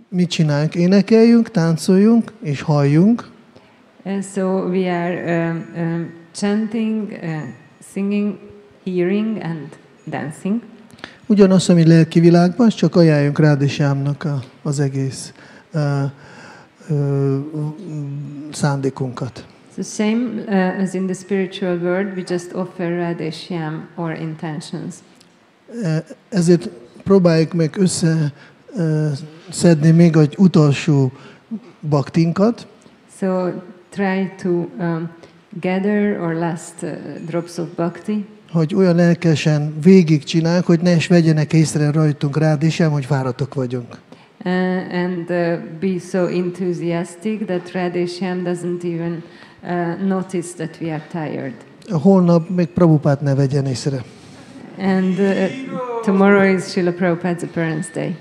mit csináljunk? Énekeljünk, táncoljunk és halljunk. So we are chanting, singing, hearing and dancing. Ugyanaz, ami lelki világban, csak ajánljunk Rádésyámnak az egész szándékunkat. The same as in the spiritual world, we just offer Radheshyam our intentions. Ezért próbáljuk meg összeszedni még egy utolsó baktinkat. So try to gather our last drops of bhakti. Hogy olyan lelkesen végigcsináljuk, hogy ne is vegyenek észre rajtunk Rádésyám, hogy fáradtak vagyunk. And be so enthusiastic that Radheshyam doesn't even notice that we are tired. Holnap még Prabhupát ne vegyen észre. And tomorrow is Srila Prabhupada's appearance day.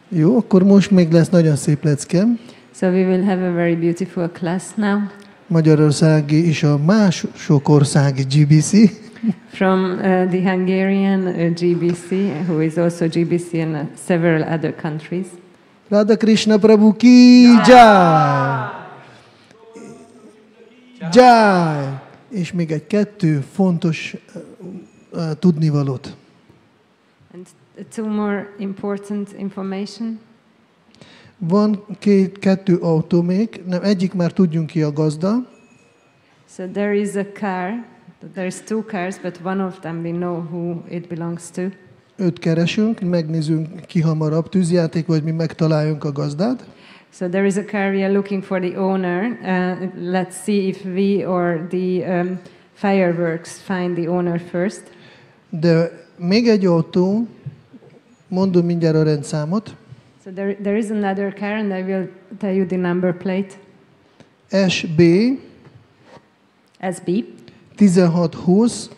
Jó, akkor most még lesz nagyon szép leckem. So we will have a very beautiful class now. Magyarországi és a mások országi GBC. From the Hungarian GBC, who is also GBC in several other countries. Radha Krishna Prabhu ki jai! Jai! És még egy kettő fontos tudnivalót. And two more important information. Van kettő autó még, nem, egyik már tudjunk ki a gazda. So there is a car, there's two cars, but one of them we know who it belongs to. Őt keresünk, megnézzünk ki hamarabb, tűzjáték, vagy mi megtaláljunk a gazdát. So there is a car, we are looking for the owner. Let's see if we or the fireworks find the owner first. De még egy autó, mondom mindjárt a rendszámot. So there is another car, and I will tell you the number plate. SB SB 1620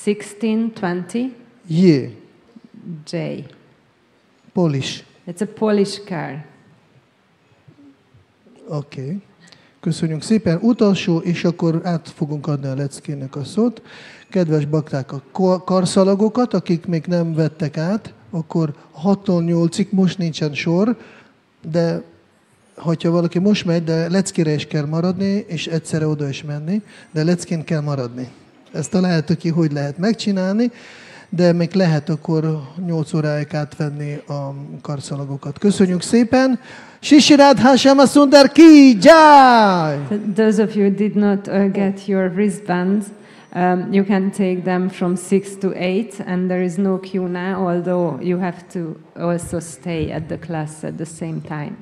1620 J. J. Polish. It's a Polish car. Oké. Okay. Köszönjük szépen. Utolsó, és akkor át fogunk adni a leckének a szót. Kedves bakták, a karszalagokat, akik még nem vettek át, akkor 6-tól 8-ig most nincsen sor, de hogyha valaki most megy, de leckére is kell maradni, és egyszerre oda is menni, de leckén kell maradni. Ezt találtuk ki, hogy lehet megcsinálni, de még lehet akkor 8 óráig átvenni a karszalagokat. Köszönjük szépen! Shri Radha Shyama Sundar ki jai! Those of you who did not get your wristbands, you can take them from 6 to 8, and there is no queue now, although you have to also stay at the class at the same time.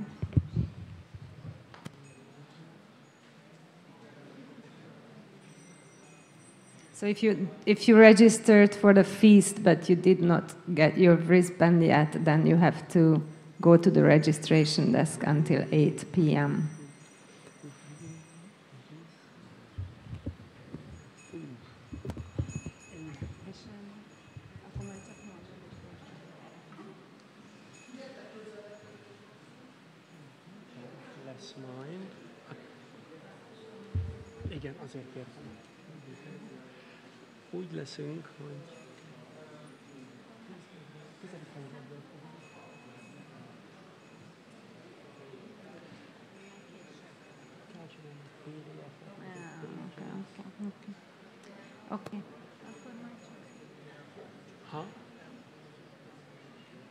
So if you registered for the feast but you did not get your wristband yet, then you have to go to the registration desk until 8 p.m. Lesz majd. Igen, azért kértem. Úgy leszünk, hogy... Okay. Ha?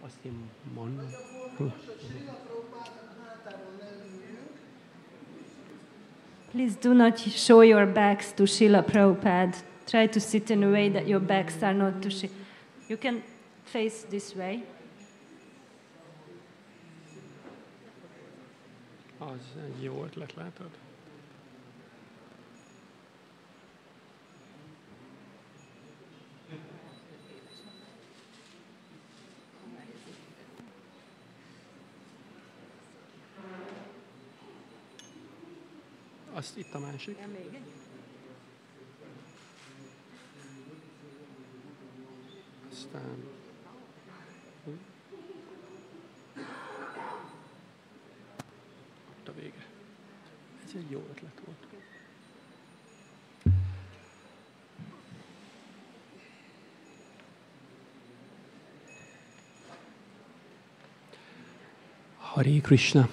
Azt én mondom. Please do not show your backs to Srila Prabhupada. Try to sit in a way that your backs are not to Srila. You can face this way. Az egy jó ötlet, látod? Azt itt a másik. Aztán... Ott a vége. Ez egy jó ötlet volt. Hare Krishna.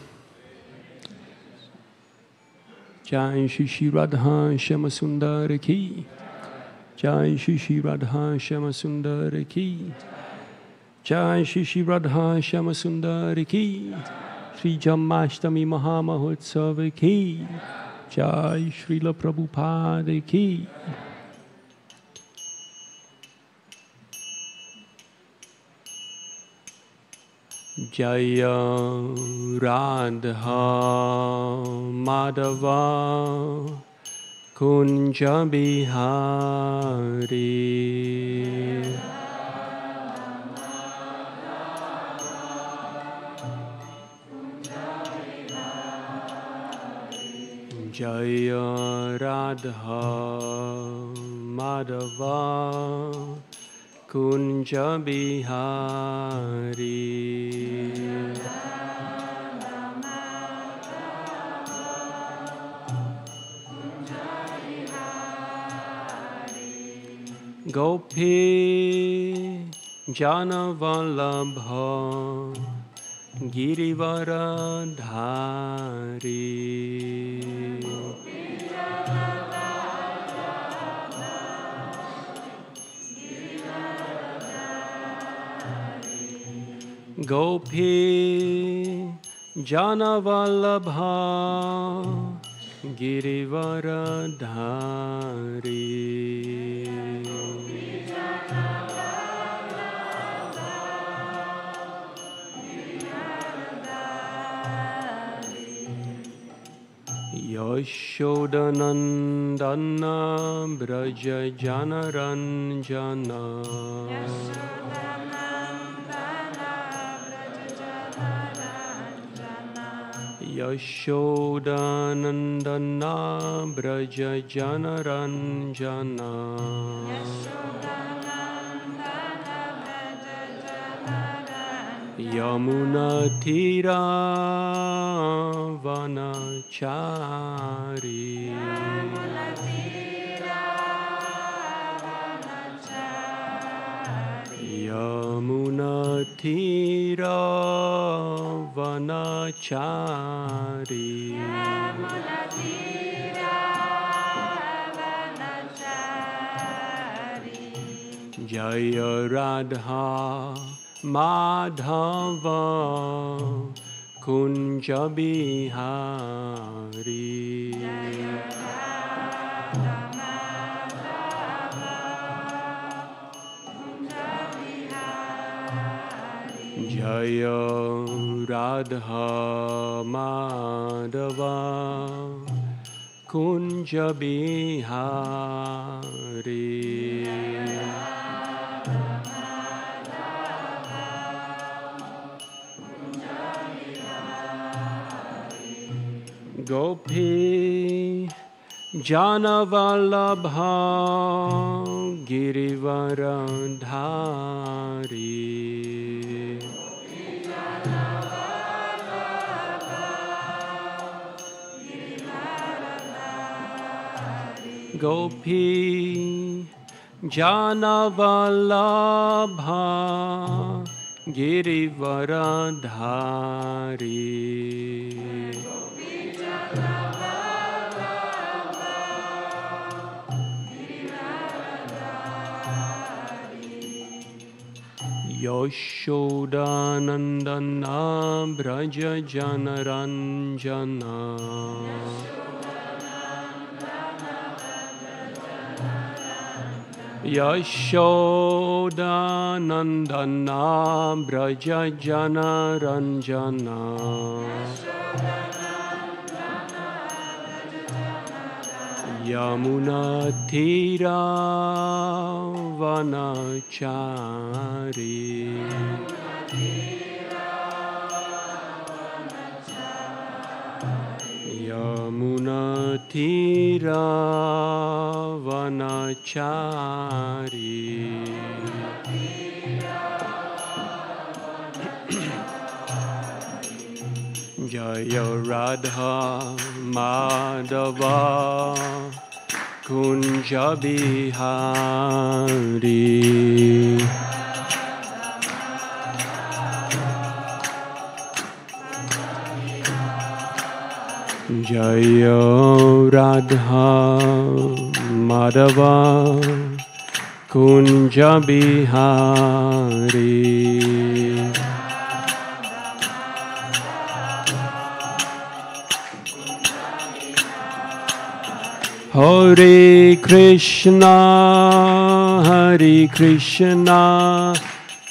Jai Shri Shri Radha Shama Sundar Ki. Jai Shri Shri Radha Shama Sundar Ki. Jai Shri Shri Radha Shama Sundar Ki. Shri Jamashtami Mahamahotsav Ki. Jai Srila Prabhupada Ki. Jaya Radha Madhava Kunja Bihari. Jaya Radha Madhava Kunja Bihari. Gopi Jana Vallabha Girivara Dhari. Gopi Jana Vallabha Girivara Dhari. Yashodanandana Braja Janaranjana. Yashodanandana Braja Janaranjana. Yamuna Tira Vanachari. Yamuna Tira Vanachari. Jaya Radha Madhava Kunja Bihari. Jaya Radha Madhava Kunja Bihari. Gopi Jana Vallabha Girivara Dhari. Gopi Jana Vallabha Girivara Dhari. Yashodanandana Braja Janaranjana. Yashodanandana Braja Janaranjana. Yamuna Tira Vanachari. Yamuna Tira Vanachari. Jaya Radha Madhava Kunja Bihari. Jayo Radha Madhava Kunja Bihari. Hare Krishna, Hare Krishna,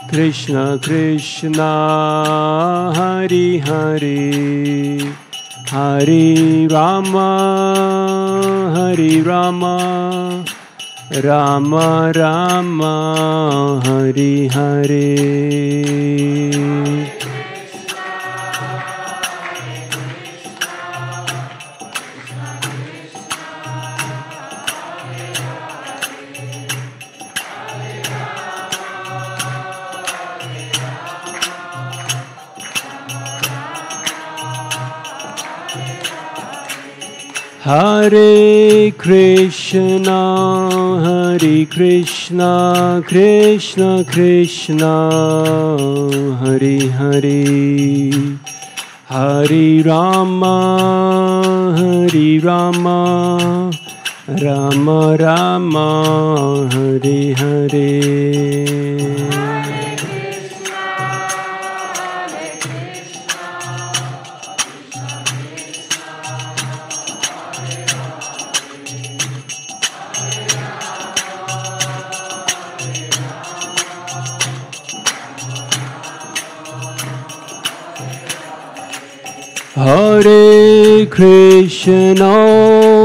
Krishna Krishna, Hare Hare, Hare Rama, Hare Rama, Rama Rama, Hare Hare. Hare Krishna, Hare Krishna, Krishna Krishna, Hare Hare, Hare Rama, Hare Rama, Rama Rama, Hare Hare. Hare Krishna,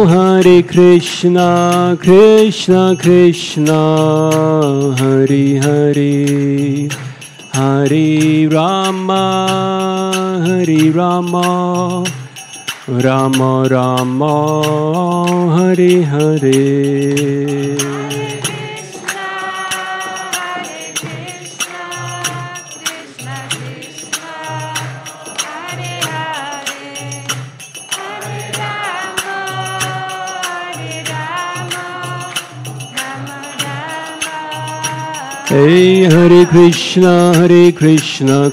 Hare Krishna, Krishna Krishna, Hare Hare, Hare Rama, Hare Rama, Rama Rama, Hare Hare. Hey Hare Krishna,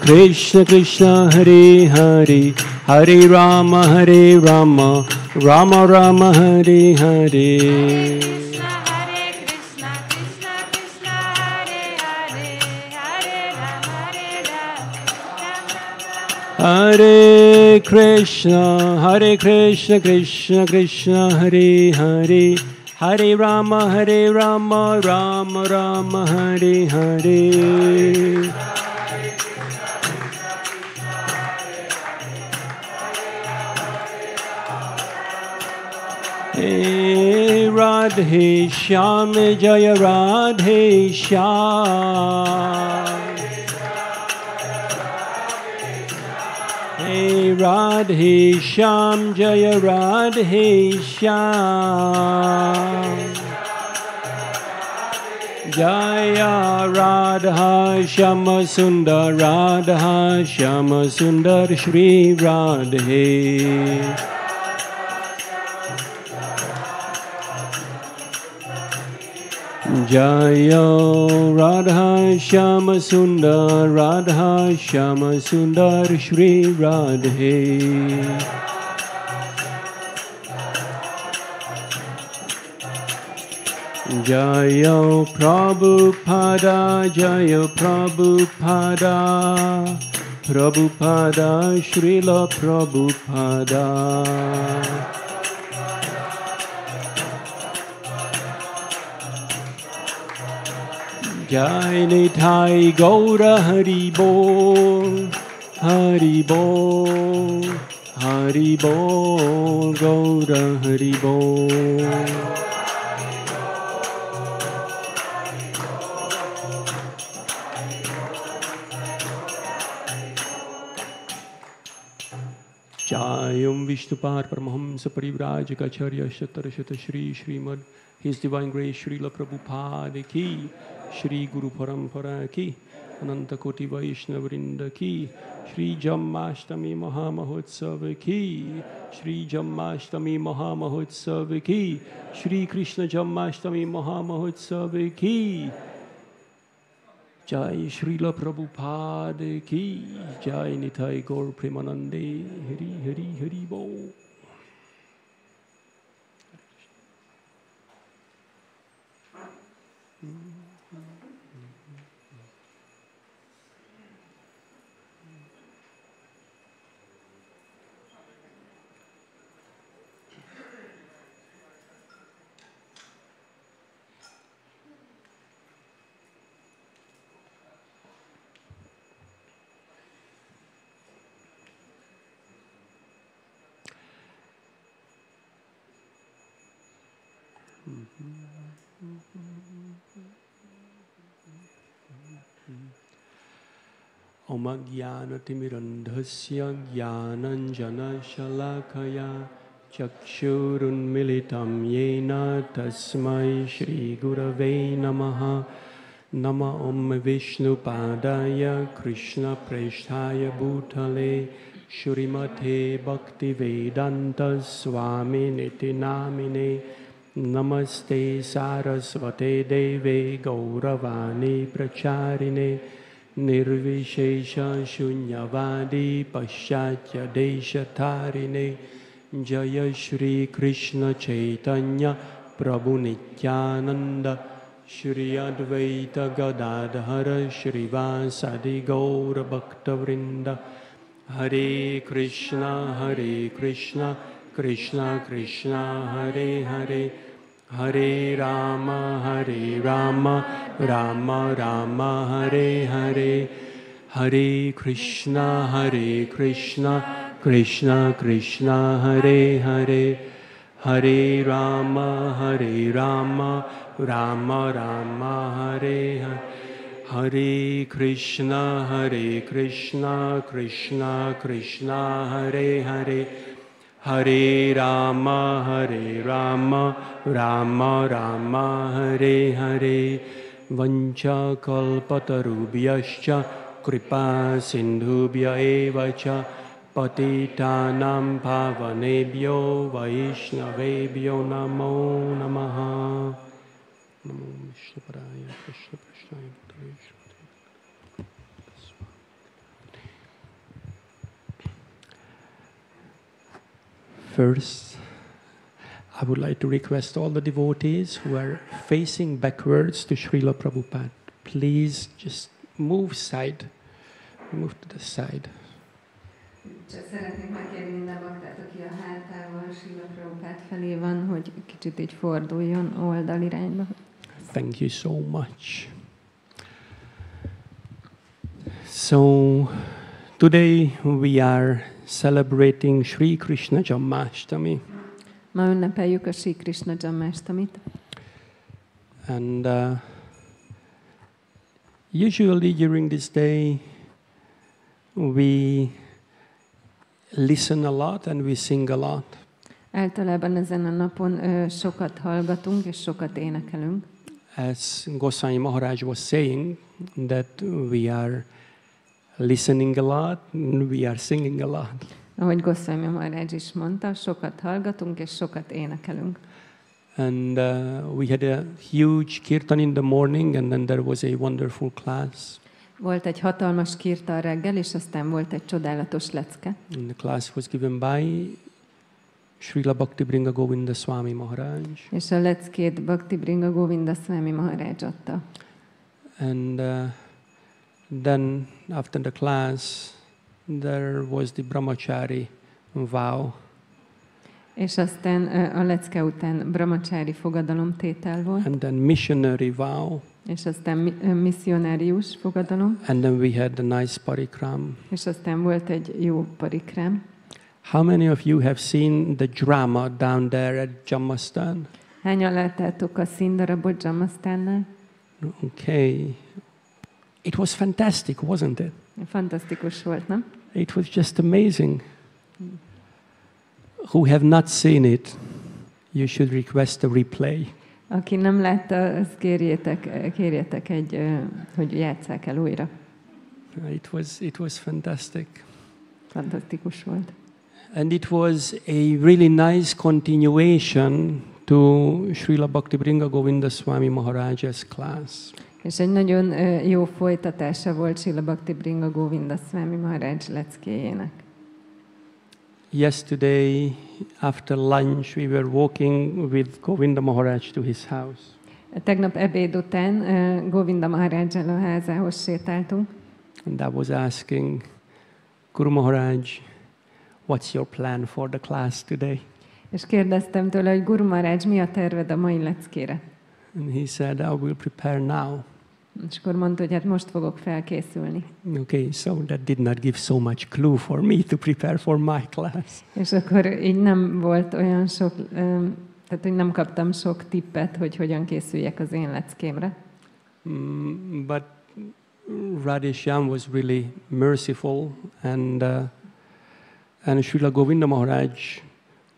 Krishna Krishna, Hare Hare, Hare Rama, Rama Rama, Hare Hare. Hare Krishna, Krishna Krishna, Hare Hare, Hare Rama, Rama Rama, Hare Hare. Hey Radhe Shyam, Jaya Radhe Shyam. Hey Radhe Shyam, Jaya Radhe Shyam. Jaya Radha Shyama Sundar, Radha Shyama Sundar, Shri Radhe. Jaya Radha Shyama Sundar, Radha Shyama Sundar, Shri Radhe. Jaya Prabhupada, Jaya Prabhupada, Prabhupada, Srila Prabhupada. Jai Nitai Gaura Hari Bol, Hari Bol, Hari Bol, Gaura Hari Bol. Jayam Vishnupad Paramahamsa Parivrajaka Acharya Shatarashata Shri Srimad His Divine Grace Srila Prabhupada Ki, Shri Guru Parampara Ki, Ananta Koti Vaishnavrinda Ki, Shri Jammashtami Mahamahotsav Ki, Shri Jammashtami Mahamahotsav Ki, Shri Krishna Jammashtami Mahamahotsav Ki. Jai Srila Prabhupada Ki, Jai Nitai Gaur Premanande, Hari Hari Hari Bo. Om Jnanatimidandhasya Jnananjana Shalakaya Chakshurunmilitam Yena Tasmai Shri Gurave Namaha Nama Om Vishnupadaya Krishna Presthaya Bhutale Shrimate Bhaktivedanta Swami Niti Namine Namaste Sarasvate Deve Gauravani Pracharine Nirvishesha Shunyavadi Paschatya Deshatarine Jaya Shri Krishna Chaitanya Prabhu Nityananda Shri Advaita Gadadhara Shri Vasadi Gaura Bhakta Vrinda Hare Krishna Krishna Krishna Hare Hare Hare Rama Rama Rama Hare Hare Hare Krishna Krishna Krishna Hare Hare Hare Rama Rama Rama Hare Hare Hare Krishna Krishna Krishna Hare Hare Hare Rama Rama Rama Hare Hare Vancha kalpatarubhyascha kripa sindhubhya evacha patitanam pavanebhyo vaishnavebhyo namo namaha. Namo Vishnupadaya Krishna Prasthaya Bhutale. First, I would like to request all the devotees who are facing backwards to Srila Prabhupada, please just move to the side. Csak szeretnék megkérni minden baktát, aki a hátával Srila Prabhupada felé van, hogy kicsit így forduljon oldalirányba. Thank you so much. So, today we are celebrating Sri Krishna Janmashtami. Ma ünnepeljük a Sri Krishna Janmashtamit. And usually during this day we listen a lot and we sing a lot. Általában ezen a napon sokat hallgatunk és sokat énekelünk. As Goswami Maharaj was saying, that we are listening a lot, we are singing a lot. Ahogy Goswami Maharaj is mondta, sokat hallgatunk és sokat énekelünk. And we had a huge kirtan in the morning, and then there was a wonderful class. Volt egy hatalmas kirtan reggel, és aztán volt egy csodálatos lecke. And the class was given by Srila Bhaktibhringa Govinda Swami Maharaj. És a leckét Bhaktibhringa Govinda Swami Maharaj adta. And then after the class, there was the brahmachari vow. És aztán a lecke után brahmachari fogadalomtétel volt. And then missionary vow. És aztán misszionárius fogadalom. And then we had the nice parikram. És aztán volt egy jó parikrám. How many of you have seen the drama down there at Jammastan? Hányan láttátok a színdarabot Jammastánnál? Okay. It was fantastic, wasn't it? Fantasztikus volt, nem? It was just amazing. Who have not seen it, you should request a replay. Aki nem látta, azt kérjetek hogy játsszák el újra. It was fantastic. Fantasztikus volt. And it was a really nice continuation to Srila Bhaktibhringa Govinda Swami Maharaj's class. És egy nagyon jó folytatása volt Srila Bhaktibhringa Govinda Swami Maharaj leckéjének. Yesterday, after lunch, we were walking with Govinda Maharaj to his house. Tegnap ebéd után Govinda Maharajjal a házához sétáltunk. And I was asking Guru Maharaj, what's your plan for the class today? És kérdeztem tőle, hogy Guru Maharaj, mi a terved a mai leckére? And he said, I will prepare now. És akkor mondta, hogy hát most fogok felkészülni. Okay, so that did not give so much clue for me to prepare for my class. És akkor így nem volt olyan sok Tehát, hogy nem kaptam sok tippet, hogy hogyan készüljek az én leckémre. But Radheshyam was really merciful, and Srila Govinda Maharaj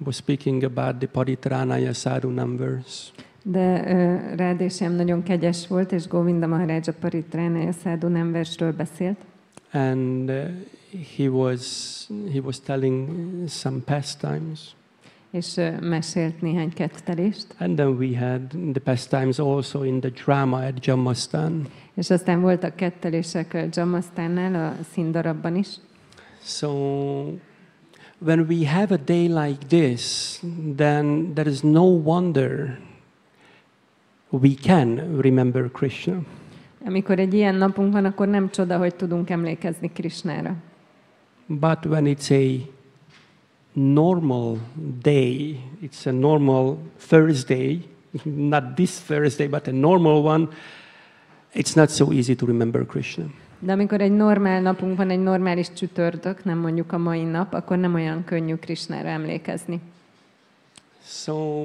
was speaking about the Paritranaya Sadhu numbers. De Radheshyam nagyon kegyes volt, és Govinda Maharaj a Paritranaya Sadhu numbers-ről beszélt. And he was telling some pastimes. És mesélt néhány kettelést. And then we had the pastimes also in the drama at Jammastan. És aztán voltak kettelések Jamastannál, a színdarabban is. So when we have a day like this, then there is no wonder we can remember Krishna. Amikor egy ilyen napunk van, akkor nem csoda, hogy tudunk emlékezni Krishnára. But when it's a normal day, it's a normal Thursday, not this Thursday, but a normal one, it's not so easy to remember Krishna. De amikor egy normál napunk van, egy normális csütörtök, nem mondjuk a mai nap, akkor nem olyan könnyű Krishnára emlékezni. So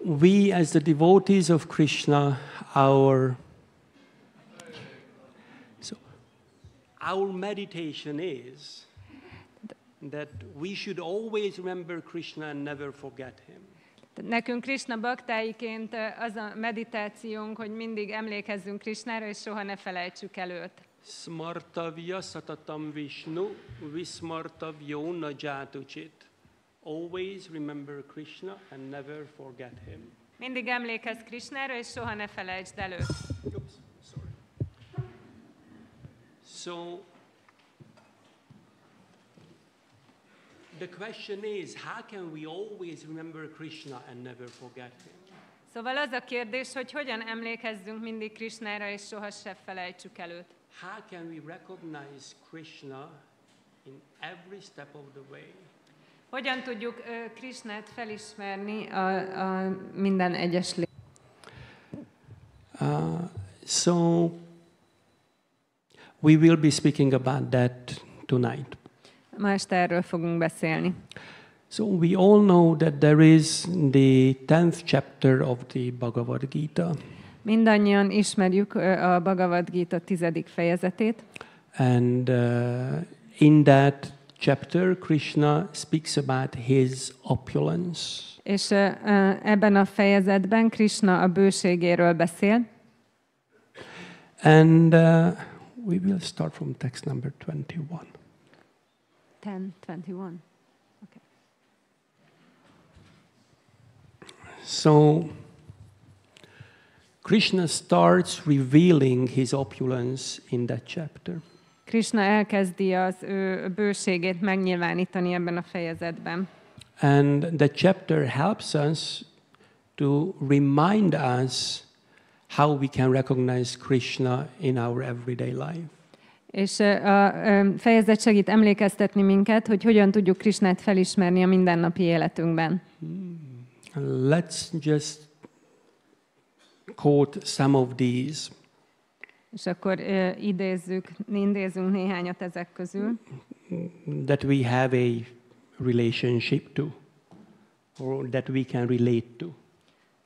we as the devotees of Krishna, our meditation is that we should always remember Krishna and never forget him. Nekünk Krishna baktáiként az a meditációnk, hogy mindig emlékezzünk Krishnára, és soha ne felejtsük el őt. Smartavya satatam Vishnu vismartavyo na jatuchit. Always remember Krishna and never forget him. Mindig emlékezz Krishnára, és soha ne felejtsd el őt. Oops, sorry. So the question is, how can we always remember Krishna and never forget him? Szóval az a kérdés, hogy hogyan emlékezzünk mindig Krishnára, és soha se felejtsük el őt. How can we recognize Krishna in every step of the way? Hogyan tudjuk Krishnát felismerni a minden egyes So we will be speaking about that tonight. Ma este erről fogunk beszélni. So we all know that there is the 10th chapter of the Bhagavad Gita. Mindannyian ismerjük a Bhagavad Gita 10. fejezetét. And in that chapter, Krishna speaks about his opulence. És ebben a fejezetben Krishna a bőségéről beszél. And we will start from text number 21. 10:21. Okay. So Krishna starts revealing his opulence in that chapter. Krishna elkezdi az ő bőségét megnyilvánítani ebben a fejezetben. And the chapter helps us to remind us how we can recognize Krishna in our everyday life. És a fejezet segít emlékeztetni minket, hogy hogyan tudjuk Krishnát felismerni a mindennapi életünkben. Let's just quote some of these. És akkor idézünk néhányat ezek közül. That we have a relationship to, or that we can relate to.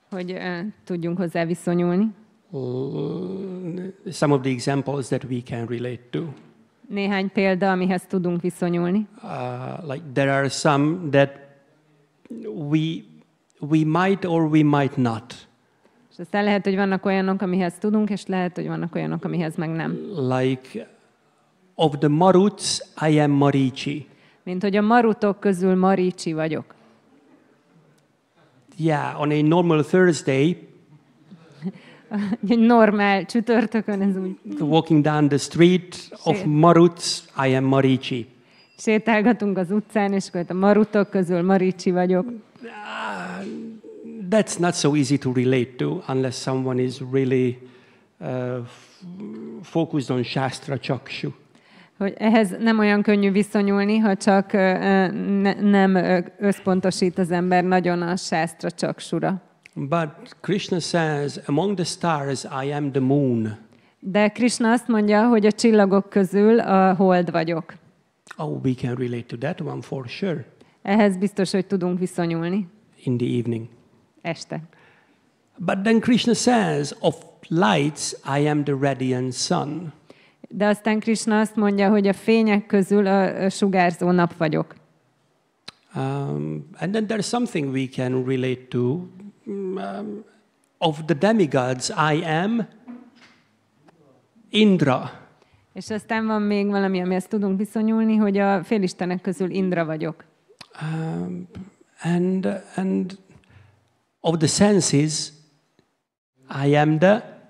Hogy tudjunk hozzá viszonyulni. Some of the examples that we can relate to. Néhány példa, amihez tudunk viszonyulni. Like there are some that we might or we might not. És aztán lehet, hogy vannak olyanok, amihez tudunk, és lehet, hogy vannak olyanok, amihez meg nem. Like of the Maruts, I am Marichi. Mint hogy a marutok közül Marichi vagyok. Yeah, on a normal Thursday, Egy normál csütörtökön ez úgy. walking down the street of Maruts, I am Marichi. Sétálgatunk az utcán, és akkor a marutok közül Marichi vagyok. That's not so easy to relate to unless someone is really focused on Shastra Chakshu. Hogy ehhez nem olyan könnyű viszonyulni, ha csak nem összpontosít az ember nagyon a Shastra Chaksura. But Krishna says, among the stars I am the moon. De Krishna azt mondja, hogy a csillagok közül a hold vagyok. Oh, we can relate to that one for sure. Ehhez biztos, hogy tudunk viszonyulni in the evening. este. But then Krishna says, of lights I am the radiant sun. De aztán Krishna azt mondja, hogy a fények közül a sugárzó nap vagyok. And then there's something we can relate to. Of the demigods, I am Indra. És aztán van még valami, amihez tudunk viszonyulni, hogy a félistenek közül Indra vagyok. And of the senses, I am the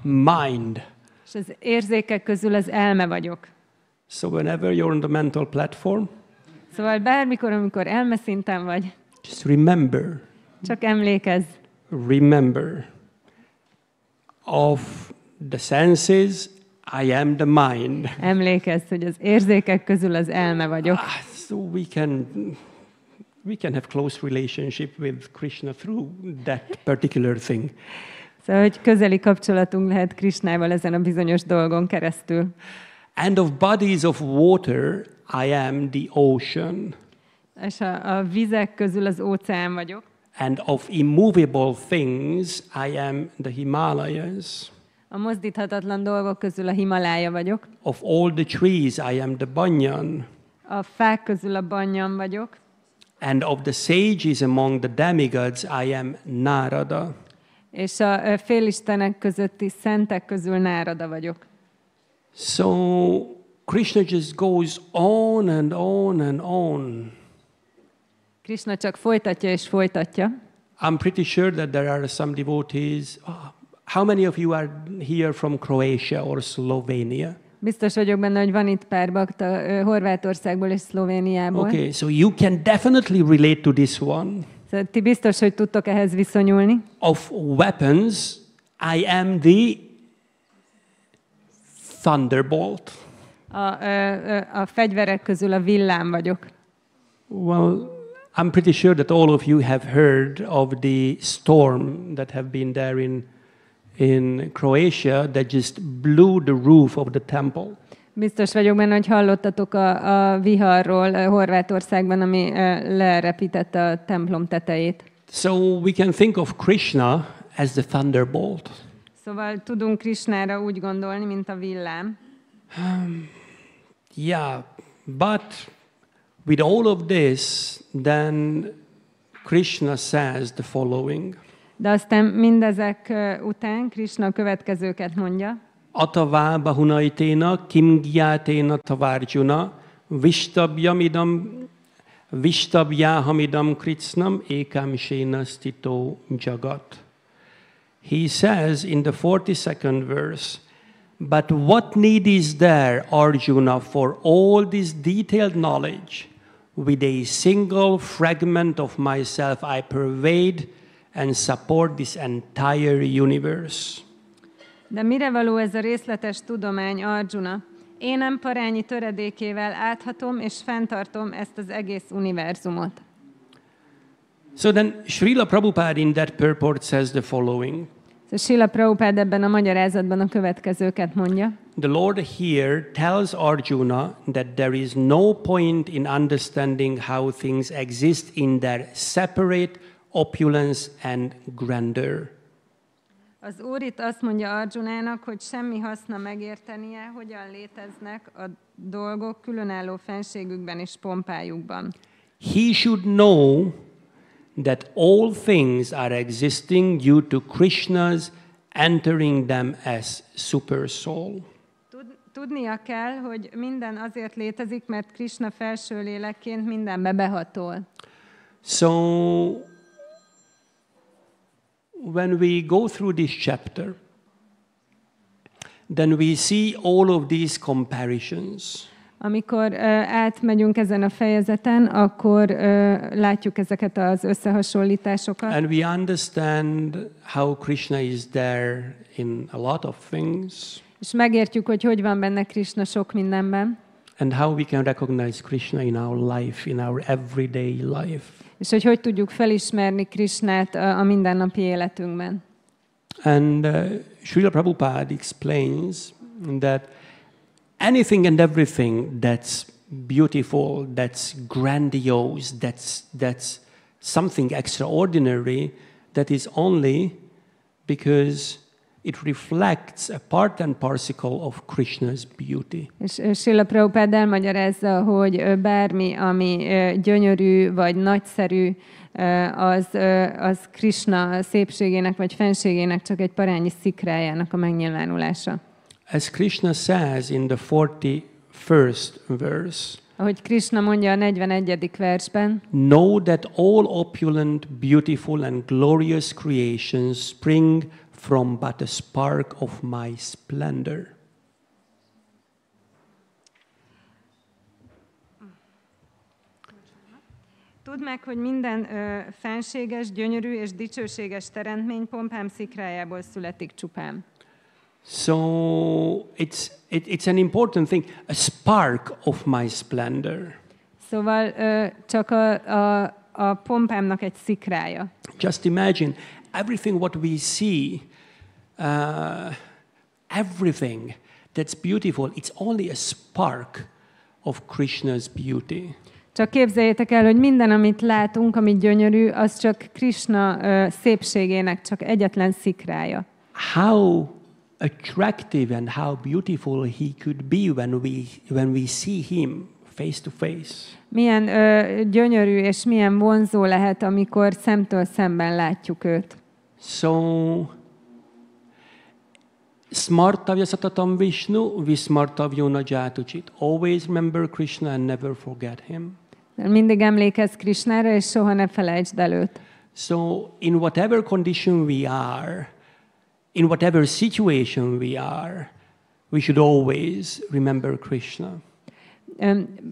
mind. És az érzékek közül az elme vagyok. So whenever you're on the mental platform, Szóval bármikor, amikor elmeszinten vagy, just remember, csak emlékezz. remember. Of the senses, I am the mind. Emlékezz, hogy az érzékek közül az elme vagyok. So we can have close relationship with Krishna through that particular thing. Szóval, hogy közeli kapcsolatunk lehet Krishnával ezen a bizonyos dolgon keresztül. And of bodies of water, I am the ocean. És a vizek közül az óceán vagyok. And of immovable things, I am the Himalayas. A mozdíthatatlan dolgok közül a Himalája vagyok. Of all the trees, I am the banyan. A fák közül a banyan vagyok. And of the sages among the demigods, I am Narada. És a félistenek közötti szentek közül Nárada vagyok. So Krishna just goes on and on and on. Krishna csak folytatja és folytatja. I'm pretty sure that there are some devotees. How many of you are here from Croatia or Slovenia? Biztos vagyok benne, hogy van itt pár bakta Horvátországból és Szlovéniából. Okay, so you can definitely relate to this one. Szóval ti biztos, hogy tudtok ehhez viszonyulni. Of weapons, I am the thunderbolt. A fegyverek közül a villám vagyok. Well, I'm pretty sure that all of you have heard of the storm that have been there in Croatia that just blew the roof of the temple. Biztos vagyok benne, hogy hallottatok a viharról Horvátországban, ami lerepítette a templom tetejét. So we can think of Krishna as the thunderbolt. Szóval tudunk Krishnára úgy gondolni, mint a villám. Yeah, but with all of this, then Krishna says the following. De aztán mindezek után Krishna a következőket mondja. Atava bahunaiténa kimgyáténa tavárjuna vistabjáhamidam kritsnam ékámséna stito jagat. He says in the 42nd verse, but what need is there, Arjuna, for all this detailed knowledge? With a single fragment of myself I pervade and support this entire universe. De mire való ez a részletes tudomány, Arjuna? Énem parányi töredékével áthatom és fenntartom ezt az egész univerzumot. So then Srila Prabhupada in that purport says the following. Srila Prabhupada ebben a magyarázatban a következőket mondja. The Lord here tells Arjuna that there is no point in understanding how things exist in their separate opulence and grandeur. Az Úr itt azt mondja Arjunának, hogy semmi haszna megértenie, hogyan léteznek a dolgok különálló fenségükben és pompájukban. He should know that all things are existing due to Krishna's entering them as super soul. Tudnia kell, hogy minden azért létezik, mert Krishna felső lélekként mindenbe behatol. So when we go through this chapter, then we see all of these comparisons. Amikor átmegyünk ezen a fejezeten, akkor látjuk ezeket az összehasonlításokat. And we understand how Krishna is there in a lot of things. És megértjük, hogy van benne Krishna sok mindenben. And how we can recognize Krishna in our life, in our everyday life. És hogy tudjuk felismerni Krishnát a mindennapi életünkben. And Srila Prabhupada explains that anything and everything that's beautiful, that's grandiose, that's something extraordinary, that is only because it reflects a part and parcel of Krishna's beauty. És Srila Prabhupád elmagyarázza, hogy bármi, ami gyönyörű vagy nagyszerű, az Krishna szépségének vagy fenségének csak egy parányi szikrájának a megnyilvánulása. As Krishna says in the 41st verse, ahogy Krishna mondja a 41. versben, know that all opulent, beautiful and glorious creations spring from but a spark of my splendor. Tudd meg, hogy minden fenséges, gyönyörű és dicsőséges teremtmény pompám szikrájából születik csupán. So it's an important thing, a spark of my splendor. Szóval csak a pompámnak egy szikrája. Just imagine everything what we see, everything that's beautiful, it's only a spark of Krishna's beauty. Csak képzeljétek el, hogy minden, amit látunk, amit gyönyörű, az csak Krishna szépségének csak egyetlen szikrája. How attractive and how beautiful he could be when we see him face to face. Milyen gyönyörű és milyen vonzó lehet, amikor szemtől szemben látjuk őt. So, smartavya satatam Vishnu, vismartavyo na jatuchit. Always remember Krishna and never forget him. Mindig emlékezz Krishnára, és soha ne felejtsd el őt. So, in whatever condition we are, in whatever situation we are, we should always remember Krishna.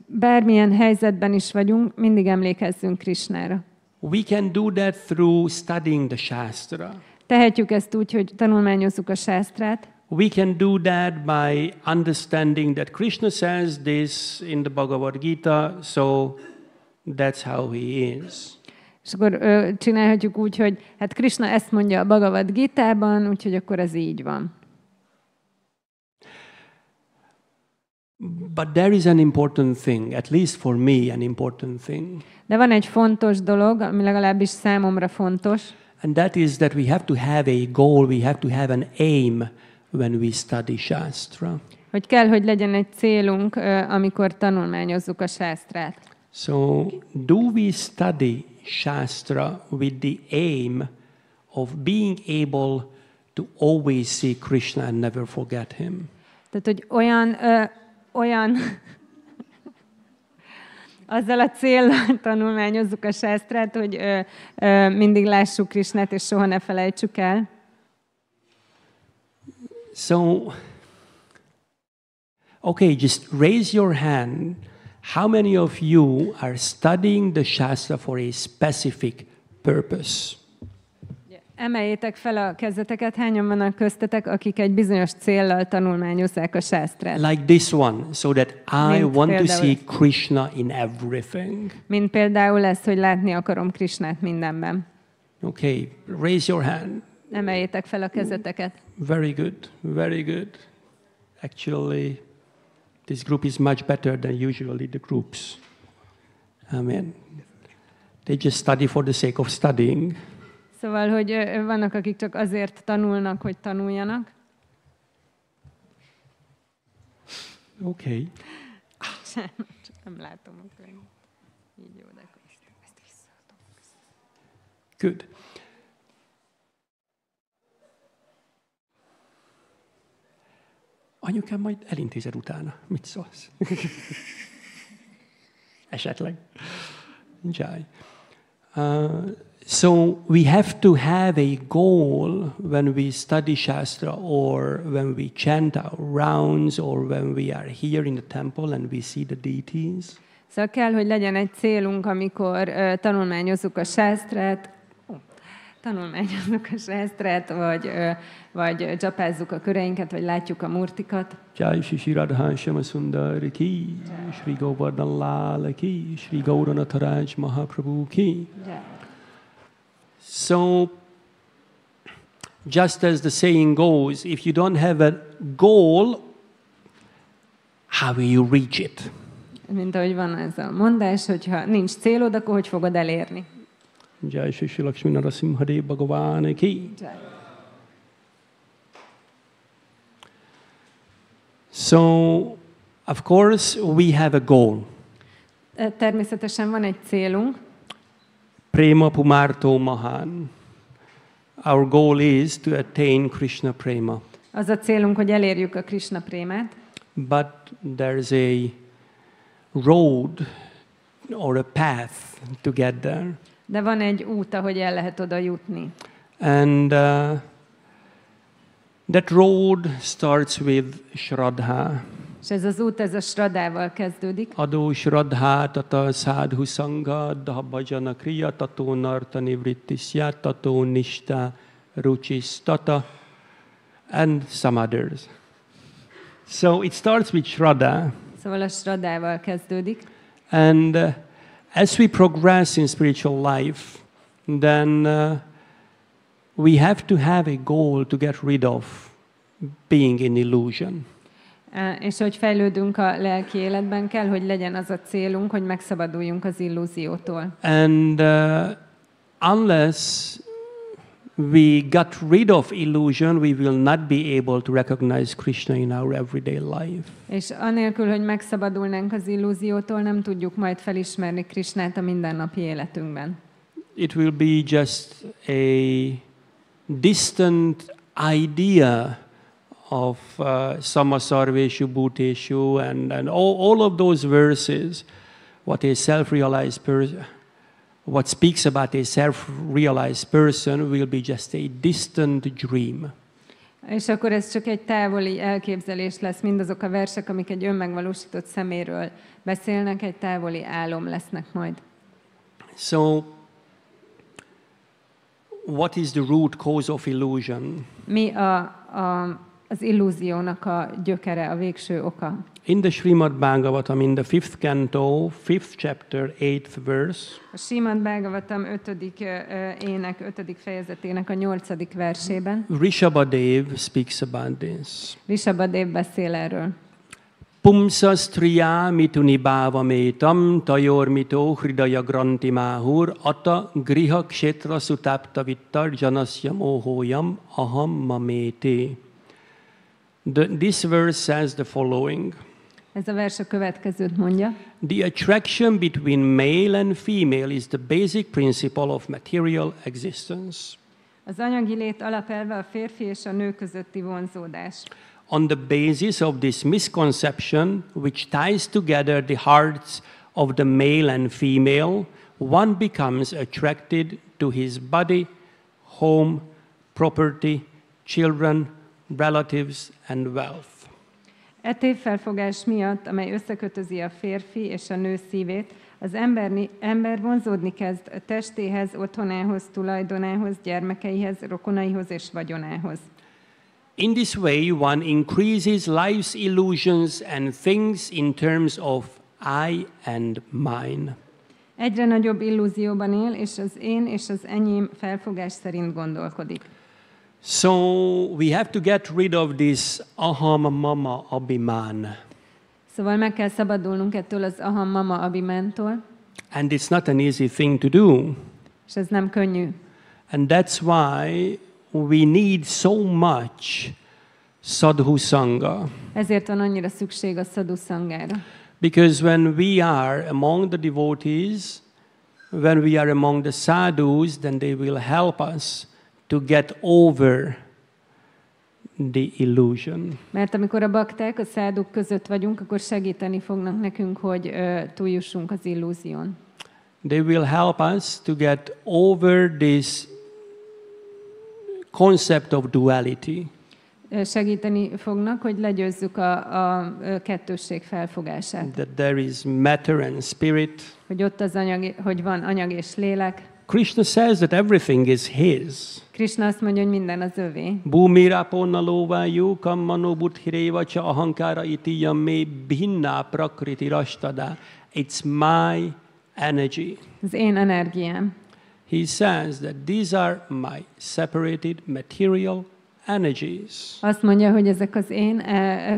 Bármilyen helyzetben is vagyunk, mindig emlékezzünk Krishnára. We can do that through studying the Shastra. Tehetjük ezt úgy, hogy tanulmányozzuk a sásztrát. We can do that by understanding that Krishna says this in the Bhagavad Gita, so that's how he is. És akkor csinálhatjuk úgy, hogy hát Krishna ezt mondja a Bhagavad Gitában, úgyhogy akkor ez így van. But there is an important thing, at least for me, an important thing. De van egy fontos dolog, ami legalábbis számomra fontos. And that is that we have to have a goal, we have to have an aim when we study Shastra. Hogy kell, hogy legyen egy célunk, amikor tanulmányozzuk a sásztrát. So, do we study Shastra with the aim of being able to always see Krishna and never forget him? Tehát, hogy olyan azzal a céllal tanulmányozzuk a sásztrát, hogy mindig lássuk Krishnát, és soha ne felejtsük el. So, okay, just raise your hand. How many of you are studying the Shastra for a specific purpose? Emeljétek fel a kezeteket, hányan vannak köztetek, akik egy bizonyos céllal tanulmányozzák a sásztrát. Like this one, so that I want to see Krishna in everything. Mint például ez, hogy látni akarom Krishnát mindenben. Okay, raise your hand. Emeljétek fel a kezeteket. Very good, very good. Actually, this group is much better than usually the groups. Amen. They just study for the sake of studying. Szóval, hogy vannak, akik csak azért tanulnak, hogy tanuljanak. Okay. Csak nem látom a könyvet. Így jó, de akkor ezt visszaadom. Good. Anyukám majd elintézed utána. Mit szólsz? Esetleg. Jai. So we have to have a goal when we study Shastra or when we chant our rounds or when we are here in the temple and we see the deities. Szóval kell, hogy legyen egy célunk, amikor tanulmányozzuk a sásztrát, vagy csapázzuk a köreinket, vagy látjuk a murtikat. Jai Shri Radha Shama Sundari ki, Shri Govardhan Lala ki, Shri Gauranath Raj Mahaprabhu ki. So, just as the saying goes, if you don't have a goal, how will you reach it? Mint ahogy van ez a mondás, hogyha nincs célod, akkor hogy fogod elérni? Jai Shri Lakshmi Narasimhadev Bhagavan ki. So, of course, we have a goal. Természetesen van egy célunk. Prema Pumarto Mahan. Our goal is to attain Krishna Prema. Az a célunk, hogy elérjük a Krishna prémát. But there's a road or a path to get there. De van egy út, ahogy el lehet oda jutni. And that road starts with Shraddha. És ez az út, ez a Shraddhával kezdődik. Ado Shraddha tata sadhu sangha daha bhajana kriya tato narta nivrittisya tato nishta ruchis tata and some others. So it starts with Shraddha. Szóval a Shraddhával kezdődik. And as we progress in spiritual life, then we have to have a goal to get rid of being in illusion. És hogy fejlődünk a lelki életben, kell, hogy legyen az a célunk, hogy megszabaduljunk az illúziótól. And unless we got rid of illusion, we will not be able to recognize Krishna in our everyday life. És anélkül, hogy megszabadulnánk az illúziótól, nem tudjuk majd felismerni Krishnát a mindennapi életünkben. It will be just a distant idea of Samasarveshu Bhuteshu and all of those verses, what a self-realized person, what speaks about a self-realized person will be just a distant dream. És akkor ez csak egy távoli elképzelés lesz, mindazok a versek, amik egy önmegvalósított szeméről beszélnek, egy távoli álom lesznek majd. So, what is the root cause of illusion? Mi az illúziónak a gyökere, a végső oka? In the Srimad Bhagavatam, in the 5th canto, 5th chapter, 8th verse, A Srimad Bhagavatam 5. ének 5. fejezetének a 8. versében Rishabhadev speaks about this. Rishabhadev beszél erről. Pumsastriya mituni bhavametam tayormito hridaya granti mahur ata griha kshetra sutapta vittar janasya mohoyam aham mamete. This verse says the following. Ez a vers a következőt mondja. The attraction between male and female is the basic principle of material existence. Az anyagi lét alapelve a férfi és a nő közötti vonzódás. On the basis of this misconception, which ties together the hearts of the male and female, one becomes attracted to his body, home, property, children, relatives, and wealth. E tévfelfogás miatt, amely összekötözi a férfi és a nő szívét, az ember vonzódni kezd a testéhez, otthonához, tulajdonához, gyermekeihez, rokonaihoz és vagyonához. In this way, one increases life's illusions and thinks in terms of I and mine. Egyre nagyobb illúzióban él, és az én és az enyém felfogás szerint gondolkodik. So we have to get rid of this aham mama abhiman. Szóval meg kell szabadulnunk ettől az aham mama abhimántól, And it's not an easy thing to do. és ez nem könnyű. And that's why we need so much sadhu sangha. Ezért van annyira szükség a sadhu szangára. Because when we are among the devotees, when we are among the sadhus, then they will help us to get over the illusion. Mert amikor a bakták, a száduk között vagyunk, akkor segíteni fognak nekünk, hogy túljussunk az illúzión. They will help us to get over this concept of duality. Segíteni fognak, hogy legyőzzük a kettősség felfogását. That there is matter and spirit. Hogy ott az anyag, hogy van anyag és lélek. Krishna says that everything is his. Krishna azt mondja, hogy minden az övé. Bhumirapo nalovayu kammano buddhireva cha ahankara iti yamme bhinna prakriti rashtada. It's my energy. Az én energiám. He says that these are my separated material energies. Azt mondja, hogy ezek az én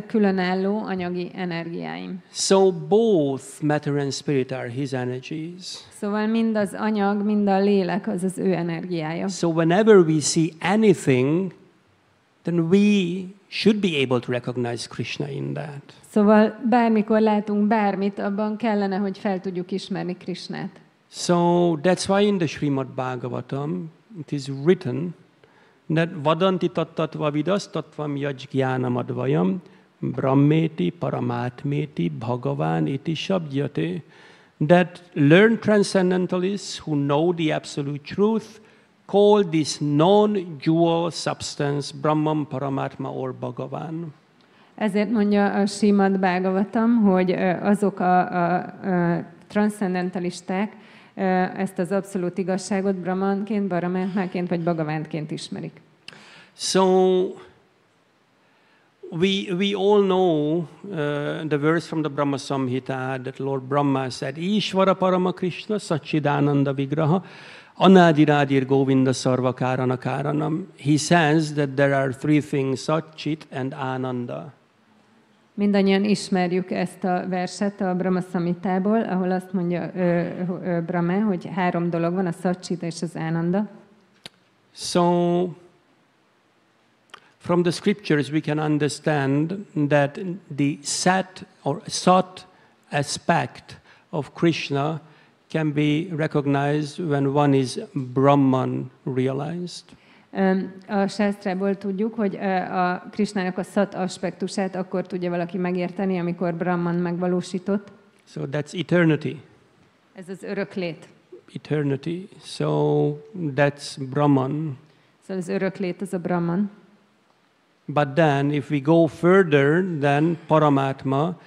különálló anyagi energiáim. So both matter and spirit are his energies. Szóval mind az anyag, mind a lélek az az ő energiája. So whenever we see anything, then we should be able to recognize Krishna in that. Szóval bármikor látunk bármit, abban kellene, hogy fel tudjuk ismerni Krishnát. So that's why in the Srimad Bhagavatam it is written that vadanti tattatva vidastatvam yajjnanam advayam brahmeti paramatmeti bhagavan iti shabdyate, that learned transcendentalists who know the absolute truth call this non-dual substance Brahman, Paramatma or Bhagavan. Ezért mondja a Srimad Bhagavatam, hogy azok a transzcendentalisták ezt az abszolút igazságot Brahmanként, Paramatmaként vagy Bhagavantként ismerik. So we all know the verse from the Brahma Samhita that Lord Brahma said, Ishvara Parama Krishna Satchidananda Vigraha Anadiradir Govinda Sarvakarana Karanam. He says that there are three things, Satchit and Ananda. Mindannyian ismerjük ezt a verset a Brahma Samhitából, ahol azt mondja Brahma, hogy három dolog van, a Satchit és az Ananda. So from the scriptures we can understand that the Sat or Sat aspect of Krishna can be recognized when one is Brahman realized. A sásztrából tudjuk, hogy a Krishnának a Szat aspektusát akkor tudja valaki megérteni, amikor Brahman megvalósított. So that's eternity. Ez az öröklét. Eternity. So that's Brahman. Szóval az öröklét az a Brahman. But then if we go further, then Paramatma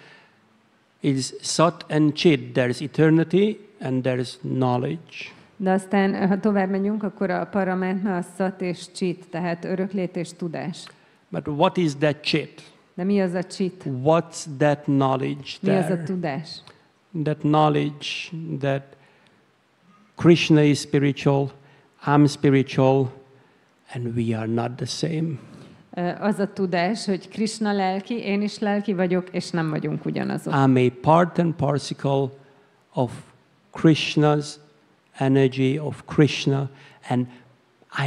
is Sat and Chit. There's eternity and there's knowledge. De aztán, ha tovább megyünk, akkor a Paramatma a Szat és Chit, tehát öröklét és tudás. But what is that Chit? De mi az a Chit? What's that knowledge Mi az a there? tudás? That knowledge that Krishna is spiritual, I'm spiritual, and we are not the same. Az a tudás, hogy Krishna lelki, én is lelki vagyok, és nem vagyunk ugyanazok. I'm a part and parcel of Krishna's energy, of Krishna, and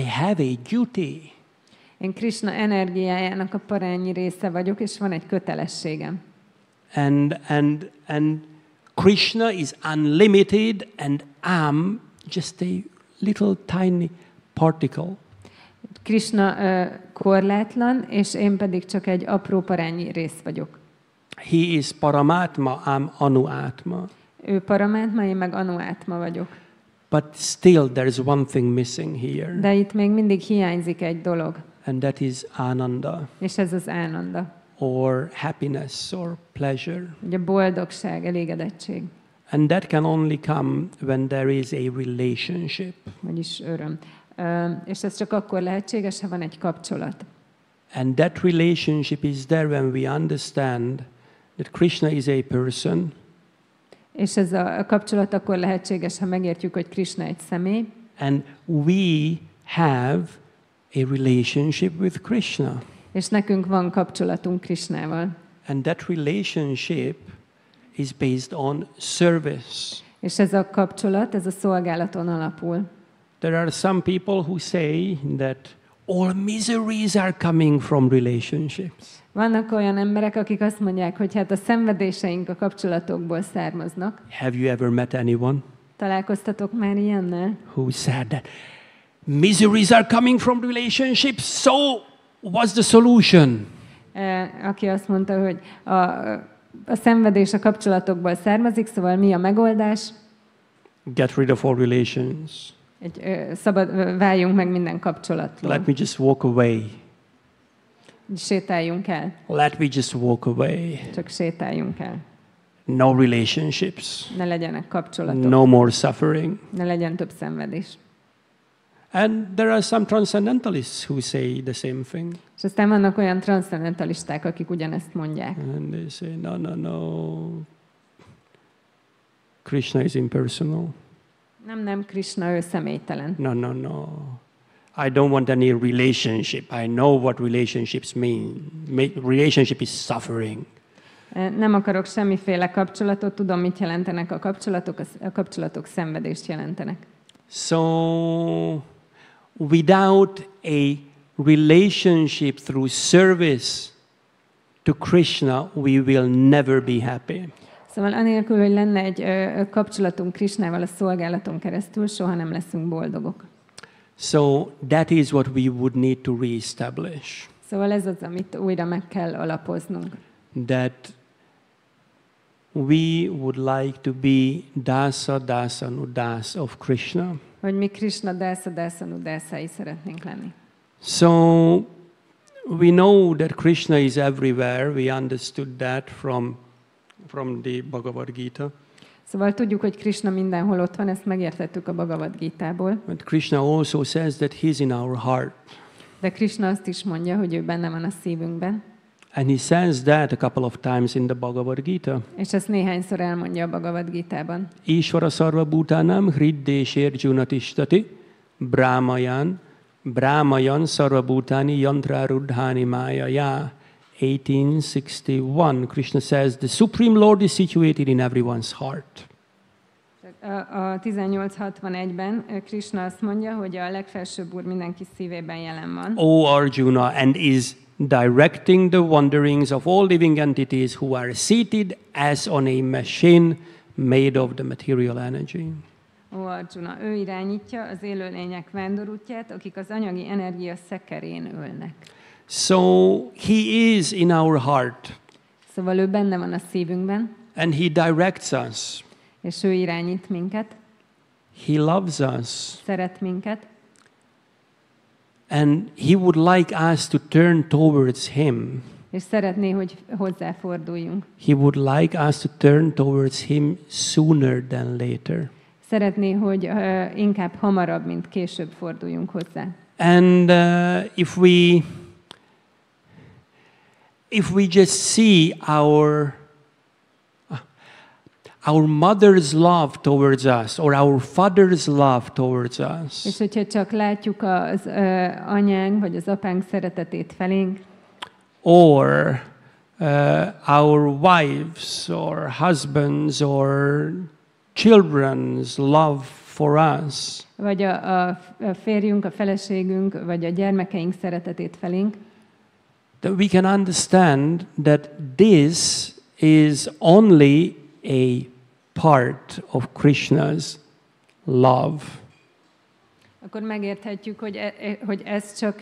I have a duty. Én Krishna energiájának a parányi része vagyok, és van egy kötelességem. And Krishna is unlimited, and I'm just a little tiny particle. Krishna korlátlan, és én pedig csak egy apró parányi rész vagyok. He is Paramatma, I'm Anuatma. Ő Paramatma, én meg Anuátma vagyok. But still there is one thing missing here. De itt még mindig hiányzik egy dolog. And that is Ananda. És ez az Ananda. Or happiness or pleasure. Ugye boldogság, elégedettség. And that can only come when there is a relationship. Vagyis öröm. És ez csak akkor lehetséges, ha van egy kapcsolat. And that relationship is there when we understand that Krishna is a person. És ez a kapcsolat akkor lehetséges, ha megértjük, hogy Krishna egy személy. And we have a relationship with Krishna. És nekünk van kapcsolatunk Krishnával. And that relationship is based on service. És ez a kapcsolat, ez a szolgálaton alapul. There are some people who say that all miseries are coming from relationships. Vannak olyan emberek, akik azt mondják, hogy hát a szenvedéseink a kapcsolatokból származnak. Have you ever met anyone Találkoztatok már ilyennel? who said that miseries are coming from relationships, so what's the solution? Aki azt mondta, hogy a szenvedés a kapcsolatokból származik, szóval mi a megoldás? Get rid of all relations. Váljunk meg minden kapcsolattól. Let me just walk away. Sétáljunk el. Let me just walk away. Csak sétáljunk el. No relationships. Ne legyenek kapcsolatok. No more suffering. Ne legyen több szenvedés. And there are some transcendentalists who say the same thing. És aztán vannak olyan transzcendentalisták, akik ugyanezt mondják. And they say, no. Krishna is impersonal. Nem, Krishna, ő személytelen. No. I don't want any relationship. I know what relationships mean. Relationship is suffering. Nem akarok semmiféle kapcsolatot, tudom, mit jelentenek a kapcsolatok szenvedést jelentenek. So, without a relationship through service to Krishna, we will never be happy. Szóval anélkül, hogy lenne egy kapcsolatunk Krishnával a szolgálaton keresztül, soha nem leszünk boldogok. So that is what we would need to reestablish. Szóval ez az, amit újra meg kell alapoznunk. That we would like to be dasa dasa nudas of Krishna. Hogy mi Krishna dasa nudasai szeretnénk lenni. So we know that Krishna is everywhere. We understood that from the Bhagavad Gita. Szóval tudjuk, hogy Krishna mindenhol ott van, ezt megértettük a Bhagavad Gítából. But Krishna also says that he's in our heart. De Krishna azt is mondja, hogy ő benne van a szívünkben. And he says that a couple of times in the Bhagavad Gita. És ezt néhányszor elmondja a Bhagavad Gítában. Ishvara sarva bhutanam hriddesherjuna tishtati brahmayan sarva bhutani yantrarudhani mayaya. 1861, Krishna says, the Supreme Lord is situated in everyone's heart. A 1861-ben Krishna azt mondja, hogy a legfelsőbb úr mindenki szívében jelen van. O Arjuna, and is directing the wanderings of all living entities who are seated as on a machine made of the material energy. Ó Arjuna, ő irányítja az élőlények vándorútját, akik az anyagi energia szekerén ülnek. So he is in our heart. Szóval ő benne van a szívünkben. And he directs us. És ő irányít minket. He loves us. Szeret minket. And he would like us to turn towards him. És szeretné, hogy hozzáforduljunk. He would like us to turn towards him sooner than later. Szeretné, hogy inkább hamarabb, mint később forduljunk hozzá. And if we just see our mother's love towards us, or our father's love towards us, és hogyha csak látjuk az anyánk vagy az apánk szeretetét felénk, or our wives or husbands or children's love for us, vagy a férjünk, a feleségünk, vagy a gyermekeink szeretetét felénk, that we can understand that this is only a part of Krishna's love. Akkor megérthetjük, hogy ez csak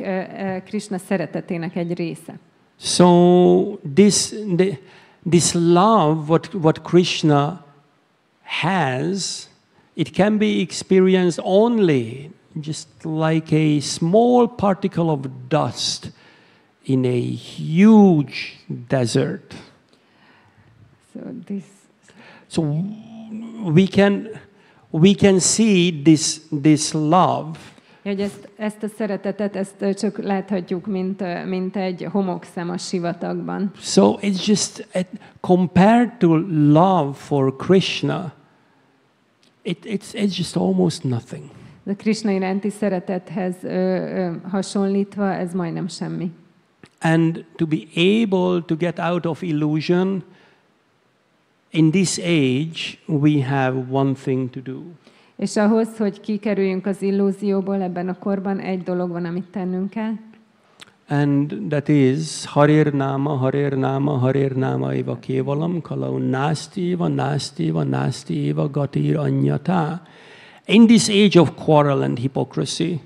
Krishna szeretetének egy része. So this love, what Krishna has, it can be experienced only just like a small particle of dust in a huge desert. So we can see this love. Hogy ezt a szeretetet, ezt csak láthatjuk, mint egy homokszem a sivatagban. So it's just compared to love for Krishna, it's just almost nothing. De Krishna iránti szeretethez hasonlítva ez majdnem semmi. And to be able to get out of illusion, in this age, we have one thing to do. És ahhoz, hogy kikerüljünk az illúzióból ebben a korban, egy dolog van, amit tennünk kell. And that is Harir Nama eva kevalam kalau nasti eva gatir anyata. In this age of quarrel and hypocrisy,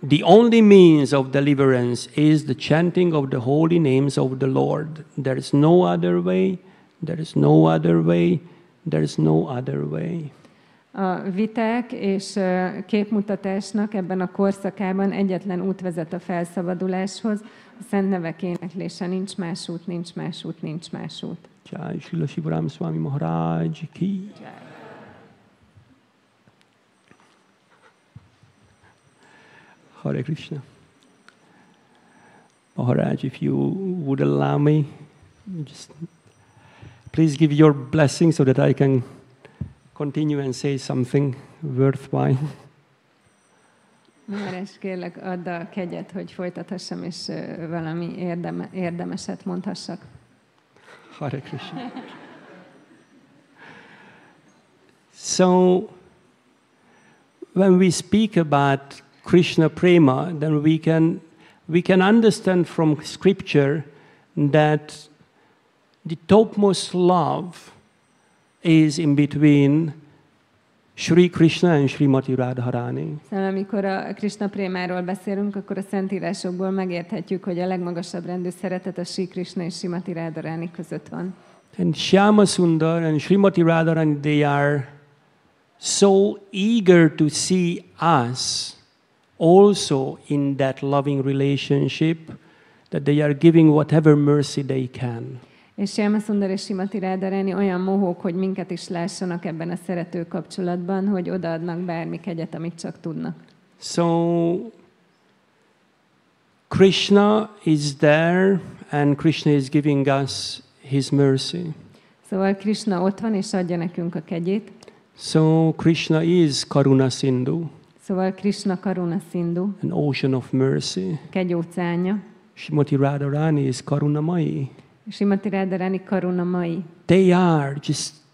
the only means of deliverance is the chanting of the holy names of the Lord. There is no other way. There is no other way. There is no other way. A viták és képmutatásnak ebben a korszakában egyetlen út vezet a felszabaduláshoz. A szent nevek éneklése, nincs más út, nincs más út, nincs más út. Jai Srila Shivaram Swami Maharaj ki. Hare Krishna. Maharaj, if you would allow me, just please give your blessing so that I can continue and say something worthwhile. Maharaj, kérlek, add a kegyet, hogy folytathassam, és valami érdemeset mondhassak. Hare Krishna. So, when we speak about Krishna prema, then we can understand from Scripture that the topmost love is in between Sri Krishna and Srimati Radharani. Szóval amikor a Krishna prémáról beszélünk, akkor a Szentírásokból megérthetjük, hogy a legmagasabb rendű szeretet a Sri Krishna és Srimati Radharani között van. And Shyama Sundar and Srimati Radharani, they are so eager to see us also in that loving relationship that they are giving whatever mercy they can. És Shyama Sundar és Srimati Radharani olyan mohók, hogy minket is lássanak ebben a szerető kapcsolatban, hogy odaadnak bármi kegyet, amit csak tudnak. So Krishna is there and Krishna is giving us his mercy. Szóval Krishna ott van, és adja nekünk a kegyét. So Krishna is Karuna Sindhu, Szóval Krishna Karuna Sindhu, an ocean of mercy. kegyóceánja. Srimati Radharani is Karunamai. Srimati Radharani Karuna Mai. They are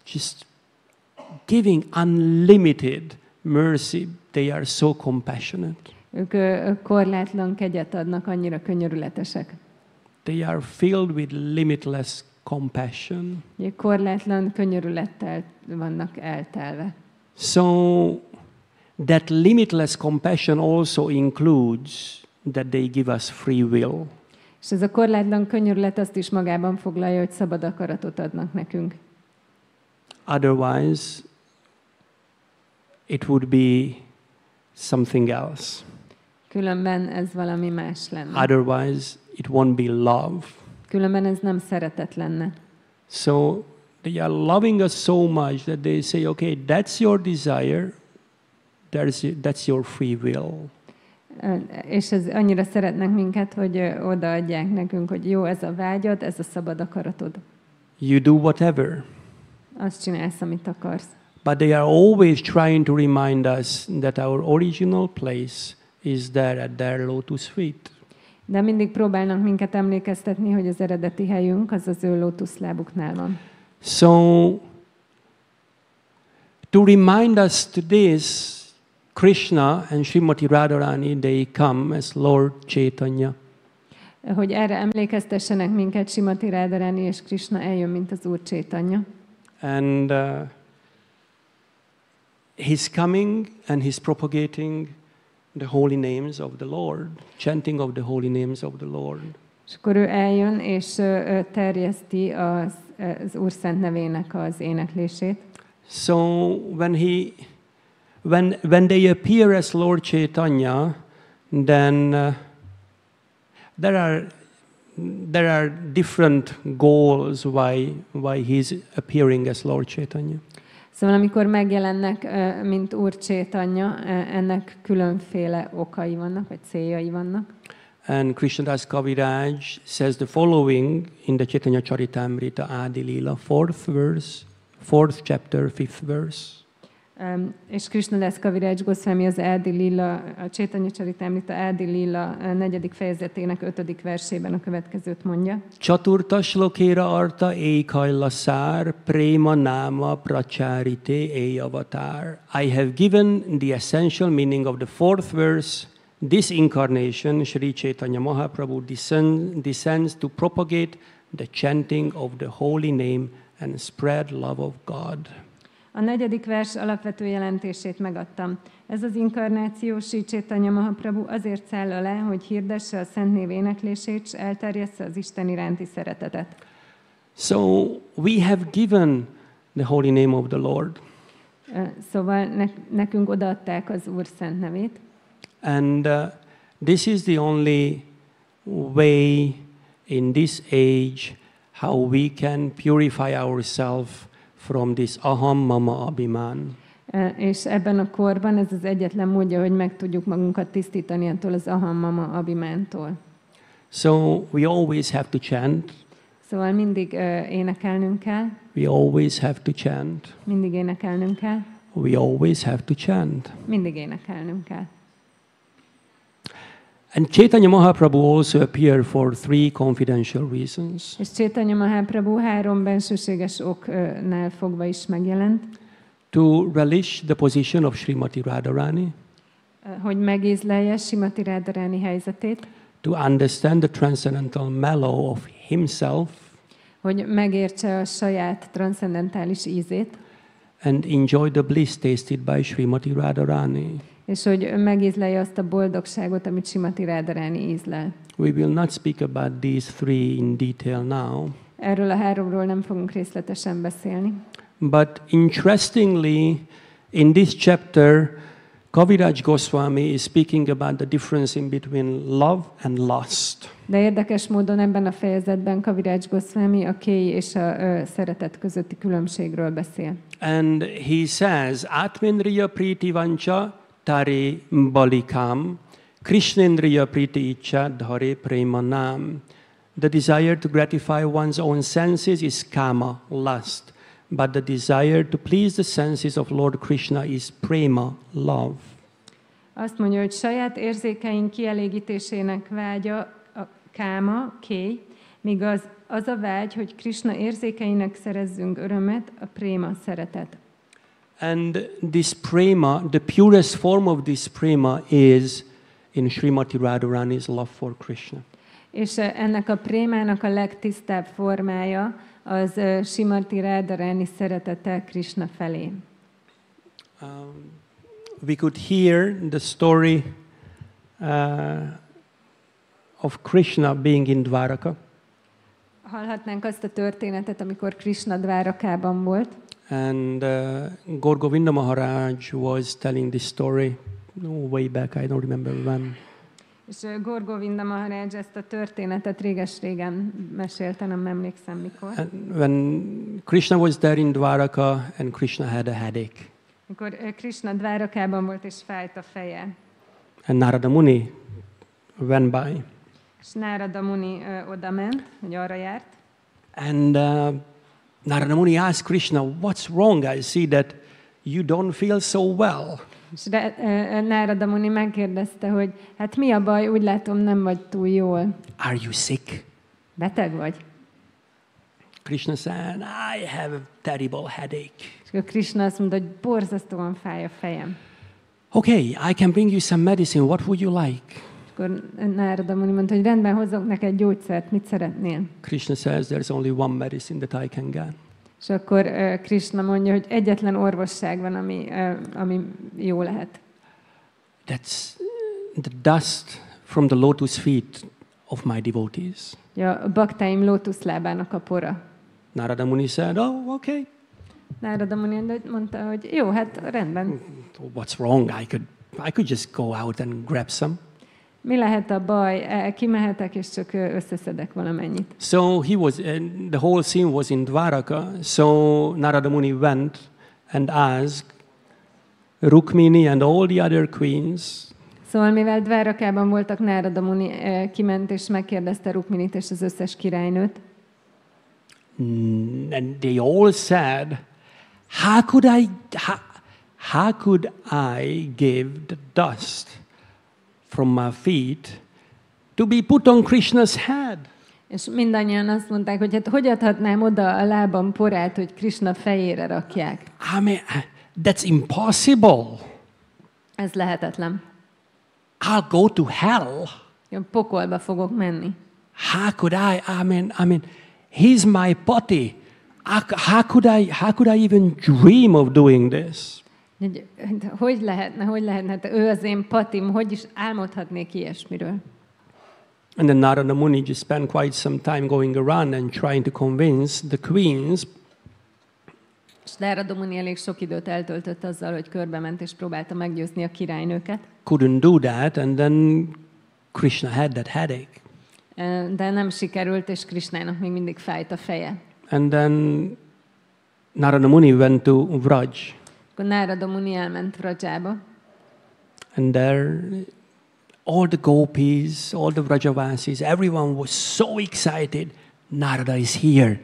just giving unlimited mercy. They are so compassionate. Ők korlátlan kegyet adnak, annyira könyörületesek. They are filled with limitless compassion. Korlátlan könyörülettel vannak eltelve. So that limitless compassion also includes that they give us free will. És ez a korlátlan könyörület azt is magában foglalja, hogy szabad akaratot adnak nekünk. Otherwise, it would be something else. Különben ez valami más lenne. Otherwise, it won't be love. Különben ez nem szeretet lenne. So they are loving us so much that they say, okay, that's your desire, that's your free will. És ez annyira szeretnek minket, hogy odaadják nekünk, hogy jó, ez a vágyad, ez a szabad akaratod. You do whatever. Azt csinálsz, amit akarsz. But they are always trying to remind us that our original place is there at their lotus feet. De mindig próbálnak minket emlékeztetni, hogy az eredeti helyünk az az ő lótuszlábuknál van. So, to remind us to this, Krishna and Srimati Radharani, they come as Lord Chaitanya. Hogy erre emlékeztessenek minket, Srimati Radharani és Krishna eljön, mint az Úr Chaitanya. And he's coming and he's propagating the holy names of the Lord, chanting of the holy names of the Lord. És akkor ő eljön, és terjeszti az Úr szent nevének az éneklését. So when they appear as Lord Chaitanya, then there are different goals why he's appearing as Lord Chaitanya. Szóval amikor megjelennek, mint Úr Chaitanya, ennek különféle okai vannak, vagy céljai vannak. And Krishnadas Kaviraj says the following in the Chaitanya Charitamrita Adi Lila, 4th chapter, 5th verse. És Krishnadas Kaviraj Goswami az Adi Lila, a Chaitanya Charitamrita Adi Lila 4. fejezetének 5. versében a következőt mondja. Chaturta shlokera arta ekhaila sár prema nama pracharite eyavatar. I have given the essential meaning of the 4th verse. This incarnation, Sri Chaitanya Mahaprabhu descends to propagate the chanting of the holy name and spread love of God. A 4. vers alapvető jelentését megadtam. Ez az inkarnáció, Sri Chaitanya Mahaprabhu azért száll alá, hogy hirdesse a szent név éneklését, és elterjessze az Isten iránti szeretetet. So we have given the holy name of the Lord. Szóval nekünk odaadták az Úr szent nevét. And this is the only way in this age how we can purify ourselves from this aham mama abhiman. És ebben a korban ez az egyetlen módja, hogy meg tudjuk magunkat tisztítani ettől az aham mama abhimántól. So we always have to chant. Szóval mindig énekelnünk kell. We always have to chant. Mindig énekelnünk kell. We always have to chant. Mindig énekelnünk kell. And Chaitanya Mahaprabhu also appeared for 3 confidential reasons. És Chaitanya Mahaprabhu 3 bensőséges oknál fogva is megjelent. To relish the position of Srimati Radharani. Hogy megízlelje Srimati Radharani helyzetét. To understand the transcendental mellow of himself. Hogy megértse a saját transzendentális ízét. And enjoy the bliss tasted by Srimati Radharani. És hogy megízlelje azt a boldogságot, amit Srimati Radharani ízlel. We will not speak about these 3 in detail now. Erről a 3-ról nem fogunk részletesen beszélni. But interestingly, in this chapter, Kaviraj Goswami is speaking about the difference in between love and lust. De érdekes módon ebben a fejezetben Kaviraj Goswami a kéj és a szeretet közötti különbségről beszél. And he says, Atmendriya priti vancha tare balikam, Krishnendriya priti icha dhare premanam. The desire to gratify one's own senses is kama, lust. But the desire to please the senses of Lord Krishna is prema, love. Azt mondja, hogy saját érzékeink kielégítésének vágya a káma, kéj, míg az a vágy, hogy Krishna érzékeinek szerezzünk örömet, a préma, szeretet. And this prema, the purest form of this prema is in Srimati Radharani's love for Krishna. És ennek a prémának a legtisztább formája az Srimati Radharani szeretete Krishna felé. We could hear the story of Krishna being in Dwaraka. Hallhatnánk azt a történetet, amikor Krishna Dvárakában volt. And Gaur Govinda Maharaj was telling this story way back, I don't remember when. És Gaur Govinda Maharaj ezt a történetet réges-régen mesélte, nem emlékszem mikor. And when Krishna was there in Dwaraka and Krishna had a headache. Amikor Krishna Dvárakában volt és fájt a feje. And Narada Muni went by. És Narada Muni oda ment, hogy arra járt. And Narada Muni asked Krishna, what's wrong? I see that you don't feel so well. És Narada Muni megkérdezte, hogy hát mi a baj, úgy látom nem vagy túl jól. Are you sick? Beteg vagy? Krishna said, I have a terrible headache. És akkor Krishna azt mondta, hogy borzasztóan fáj a fejem. Okay, I can bring you some medicine. What would you like? És akkor Narada Muni mondta, hogy rendben, hozzunk neked gyógyszert, mit szeretnél? Krishna says there's only one medicine that I can get. És akkor Krishna mondja, hogy egyetlen orvosság van, ami jó lehet. That's the dust from the lotus feet of my devotees. Ja, a baktáim lótuszlábának a pora. Narada Muni said, oh, okay. Narada Muni mondta, hogy jó, hát rendben. What's wrong? I could just go out and grab some. Mi lehet a baj? Kimehetek és csak összeszedek valamennyit. So the whole scene was in Dwaraka. So Narada Muni went and asked Rukmini and all the other queens. Szóval mivel Dvárakában voltak, Narada Muni kiment és megkérdezte Rukminit és az összes királynőt. And they all said, how could I give the dust from my feet to be put on Krishna's head? És mindannyian azt mondták, hogy hát hogy adhatnám oda a lábam porát, hogy Krishna fejére rakják. I mean, that's impossible. Ez lehetetlen. I'll go to hell. Én pokolba fogok menni. How could I mean, he's my pati. How could I even dream of doing this? Hogy lehetne? Hát ő az én patim, hogy is álmodhatnék ilyesmiről? And then Narada Muni just spent quite some time going around and trying to convince the queens. És Narada Muni elég sok időt eltöltött azzal, hogy körbement és próbálta meggyőzni a királynőket. Couldn't do that, and then Krishna had that headache. De nem sikerült, és Krishnának még mindig fájt a feje. And then Narada Muni went to Vraj. Akkor Narada Muni elment Vrajába. And there, all the gopis, all the Vrajavasis, everyone was so excited. Narada is here.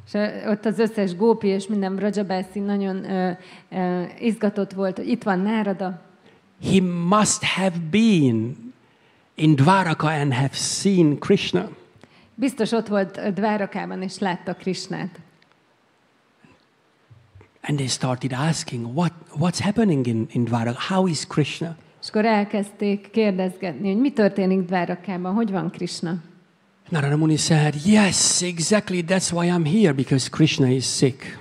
És ott az összes gópi és minden Vrajabási nagyon izgatott volt, hogy itt van Narada. He must have been in Dwaraka and have seen Krishna. Biztos ott volt Dvárakában, és látta Krisnát. And they started asking, what's happening in Dwaraka? How is Krishna? És akkor elkezdték kérdezgetni, hogy mi történik Dvárakában, hogy van Krishna. Narada Muni said, yes, exactly, that's why I'm here, because Krishna is sick.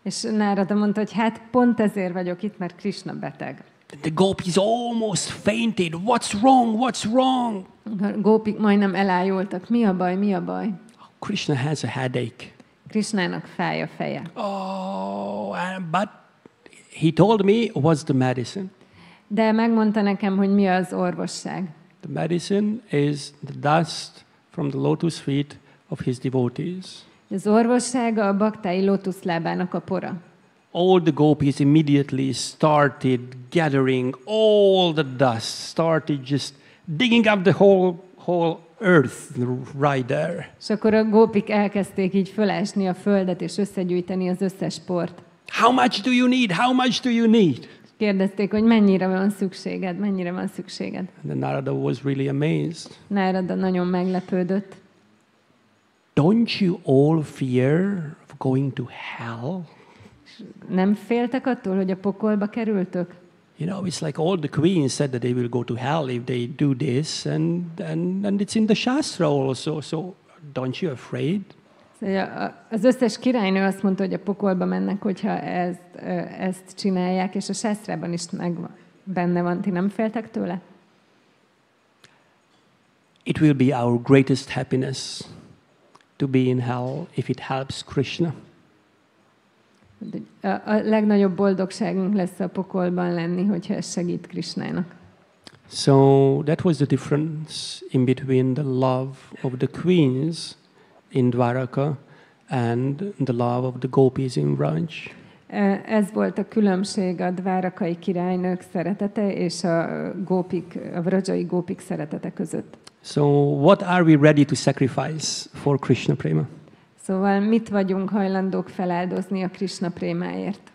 És Nárada mondta, hogy hát pont ezért vagyok itt, mert Krishna beteg. The gopis almost fainted. What's wrong? What's wrong? A gópik majdnem elájultak. Mi a baj, mi a baj? Krishna has a headache. Krishnának fáj a feje. Oh, but he told me what's the medicine. De megmondta nekem, hogy mi az orvosság. The medicine is the dust from the lotus feet of his devotees. Az orvossága a baktái lótuszlábának a pora. All the gopis immediately started gathering all the dust, started just digging up the whole earth right there. És akkor a gópik elkezdték így fölásni a földet, és összegyűjteni az összes port. How much do you need? How much do you need? Kérdezték, hogy mennyire van szükséged, mennyire van szükséged. And then Narada was really amazed. Nárada nagyon meglepődött. Don't you all fear of going to hell? Nem féltek attól, hogy a pokolba kerültök? You know, it's like all the queens said that they will go to hell if they do this, and it's in the Shastra also. So don't you afraid? Az összes királynő azt mondta, hogy a pokolba mennek, hogyha ezt csinálják, és a sásztrában is benne van. Ti nem féltek tőle? It will be our greatest happiness to be in hell if it helps Krishna. A legnagyobb boldogságunk lesz a pokolban lenni, hogyha ez segít Krishnának. So that was the difference in between the love of the queens in Dwaraka and the love of the gopis in Vraj. Ez volt a különbség a dvárakai királynők szeretete és a vrajai gópik szeretete között. So what are we ready to sacrifice for Krishna Prema? Szóval mit vagyunk hajlandók feláldozni a Krishna prémáért?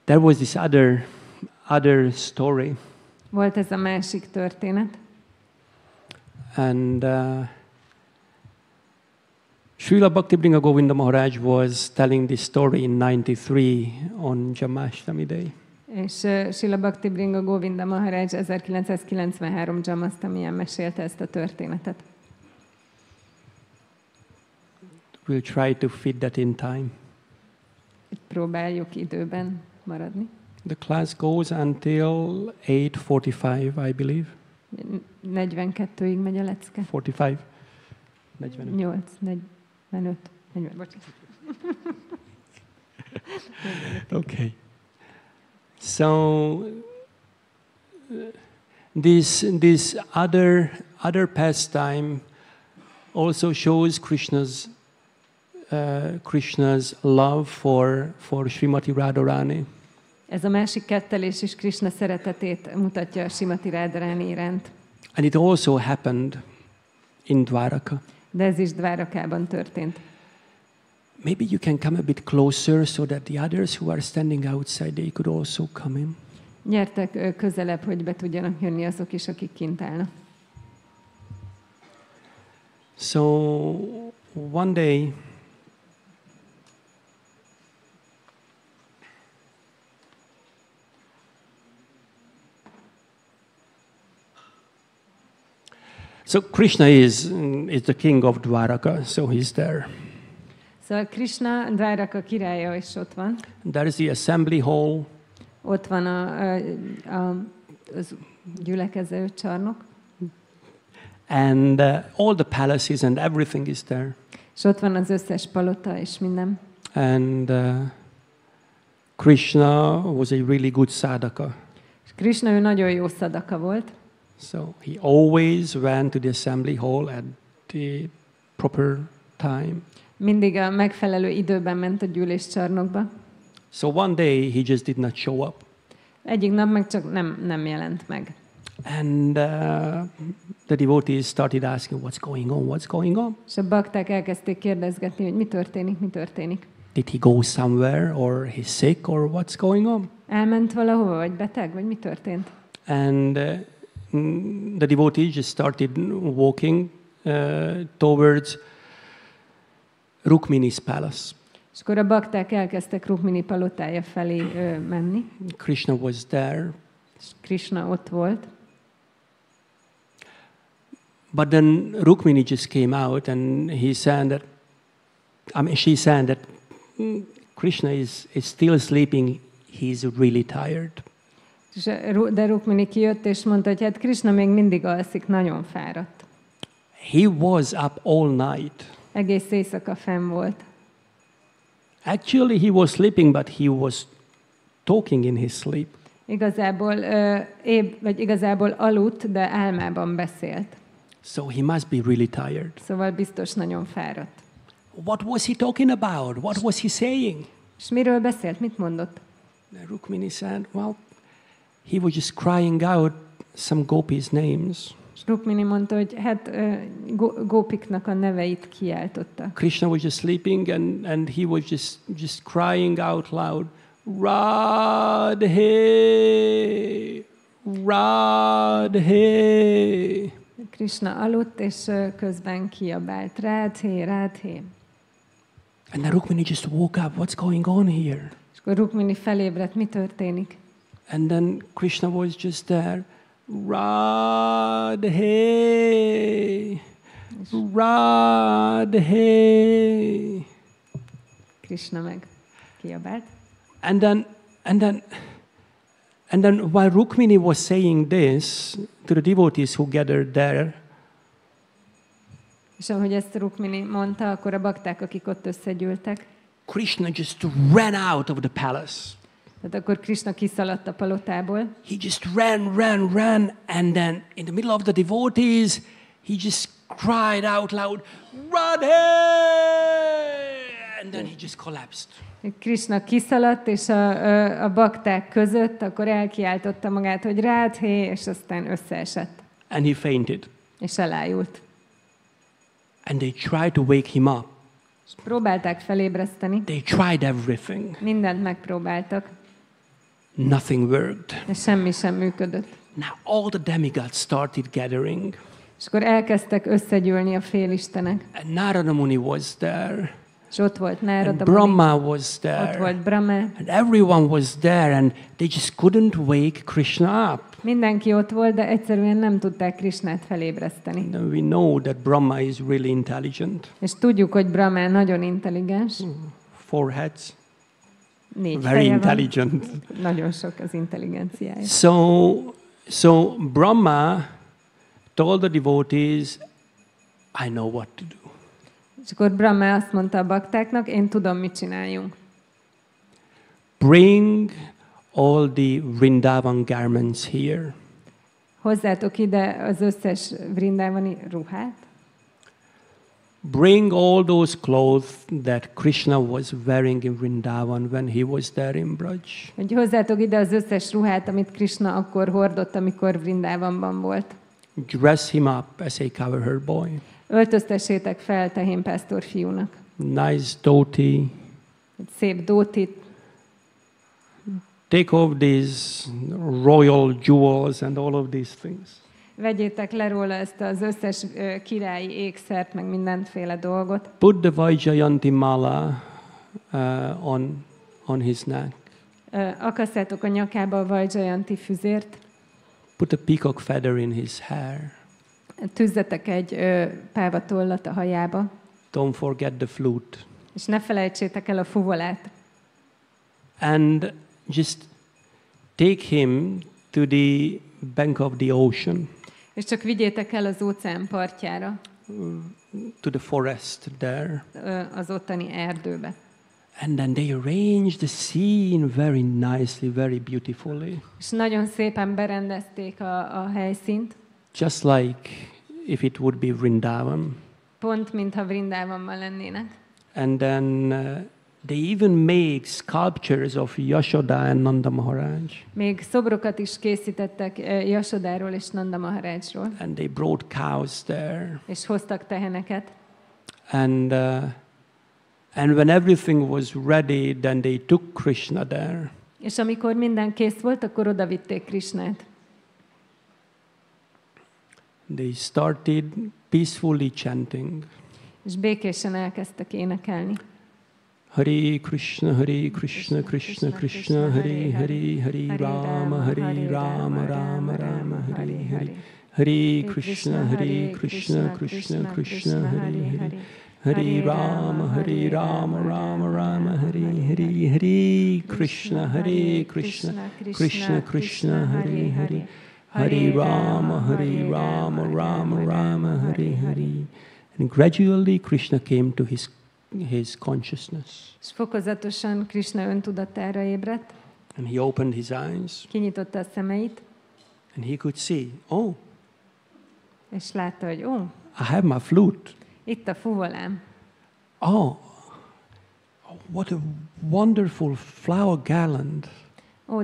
There was this other story. Volt ez a másik történet. And Srila Bhaktibinoda Govinda Maharaj was telling this story in 93 on Jamashtami Day. És Srila Bhaktibinoda Govinda Maharaj 1993 Jamastamián mesélte ezt a történetet. We'll try to fit that in time. Próbáljuk időben maradni. The class goes until 8:45, I believe. 42-ig megy a lecke. 45. 45. 8, 45, 40, bocsánat. Okay. So this other pastime also shows Krishna's love for Srimati Radharani. Ez a másik kettelés is Krishna szeretetét mutatja a Srimati Radharani iránt. And it also happened in Dwaraka. De ez is Dvárakában történt. Maybe you can come a bit closer so that the others who are standing outside, they could also come in. Gyertek közelebb, hogy be tudjanak jönni azok is, akik kint állnak. So one day, so Krishna is the king of Dwaraka, so he's there. Szóval Krishna, Dváraka királya is ott van. There is the assembly hall. Ott van az gyülekező csarnok. And all the palaces and everything is there. És ott van az összes palota és minden. And Krishna was a really good sadhaka. És Krishna ő nagyon jó szadaka volt. So he always went to the assembly hall at the proper time. Mindig a megfelelő időben ment a gyűléscsarnokba. So one day he just did not show up. Egyik nap meg csak nem jelent meg. And the devotees started asking, what's going on, what's going on? És a bakták elkezdték kérdezgetni, hogy mi történik, mi történik. Did he go somewhere, or he's sick, or what's going on? Elment valahova, vagy beteg, vagy mi történt? And the devotees just started walking towards Rukmini's palace. És akkor a bakták elkezdtek Rukmini palotája felé menni. Krishna was there. És Krishna ott volt. But then Rukmini just came out and she said that Krishna is still sleeping. He's really tired. De Rukmini kijött és mondta, hogy hát Krishna még mindig alszik, nagyon fáradt. He was up all night. Egész éjszaka fenn volt. Actually, he was sleeping, but he was talking in his sleep. Igazából aludt, de álmában beszélt. So he must be really tired. Szóval biztos nagyon fáradt. What was he talking about? What was he saying? És miről beszélt? Mit mondott? Rukmini said, well, he was just crying out some gopis' names. És Rukmini mondta, hogy hát gópiknak a neveit kiáltotta. Krishna was just sleeping and he was just crying out loud, Radhe, Radhe. Krishna aludt, és közben kiabált, Radhe, Radhe. And then Rukmini just woke up, what's going on here? És akkor Rukmini felébredt, mi történik? And then Krishna was just there, Radhe, Radhe. Krishna meg kiabált. And then while Rukmini was saying this to the devotees who gathered there, és ahogy ezt Rukmini mondta, akkor a bakták, akik ott összegyűltek, Krishna just ran out of the palace. tehát akkor Krishna kiszaladt a palotából. He just ran, and then in the middle of the devotees, he just cried out loud, Radhe! And then he just collapsed. Krishna kiszaladt, és a bakták között akkor elkiáltotta magát, hogy Radhe, és aztán összeesett. And he fainted. És elájult. And they tried to wake him up. És próbálták felébreszteni. They tried everything. Mindent megpróbáltak. Nothing worked. De semmi sem működött. Now all the demigods started gathering. És akkor elkezdtek összegyűlni a félistenek. And Narada Muni was there. És ott volt And Narada Brahma Muni. was there. Ott volt Brahma. And everyone was there and they just couldn't wake Krishna up. Mindenki ott volt, de egyszerűen nem tudták Krishnát felébreszteni. And we know that Brahma is really intelligent. És tudjuk, hogy Brahma nagyon intelligens. 4 heads. 4 Very feje intelligent. van. Nagyon sok az intelligenciája. So Brahma told the devotees, I know what to do. És akkor Brahma azt mondta a baktáknak, én tudom, mit csináljunk. Bring all the Vrindavan garments here. Hozzátok ide az összes vrindávani ruhát. Bring all those clothes that Krishna was wearing in Vrindavan when he was there in Braj. Hogy hozzátok ide az összes ruhát, amit Krishna akkor hordott, amikor Vrindávanban volt. Dress him up as a cowherd boy. Öltöztessétek fel tehénpásztor fiúnak. Nice dhoti. Egy szép dótit. Take off these royal jewels and all of these things. Vegyétek le róla ezt az összes királyi ékszert, meg mindenféle dolgot. Put the Vaijayanti mala on his neck. Akasszátok a nyakába a Vajjayanti füzért. Put a peacock feather in his hair. Tűzzetek egy pávatollat a hajába. Don't forget the flute. És ne felejtsétek el a fuvolát. And just take him to the bank of the ocean. És csak vigyétek el az óceán partjára. To the forest there. Az ottani erdőbe. And then they arranged the scene very nicely, very beautifully. És nagyon szépen berendezték a helyszínt. Just like if it would be Vrindavan. Pont, mintha Vrindavanban lennének. And then they even make sculptures of Yashoda and Nanda Maharaj. Még szobrokat is készítettek Yashodáról és Nanda Maharajról. And they brought cows there. És hoztak teheneket. And when everything was ready, then they took Krishna there. És amikor minden kész volt, akkor odavitték Krishnát. they started peacefully chanting. És békésen elkezdtek énekelni. Hare Krishna, Krishna Krishna, Hare Hare, Hare Rama, Rama Rama, Hare Hare. Hare Krishna, Krishna Krishna, Hare Hare. Hare Rama, Rama Rama, Hare Hare. Hare Krishna, Krishna Krishna, Hare Hare. Hare Rama, Rama Rama, Hare Hare. And gradually Krishna came to his consciousness. És fokozatosan Krishna öntudatára ébredt. And he opened his eyes. Kinyitotta a szemeit. And he could see, oh, És látta, hogy I have my flute. itt a fuvolám. Oh, what a wonderful flower garland.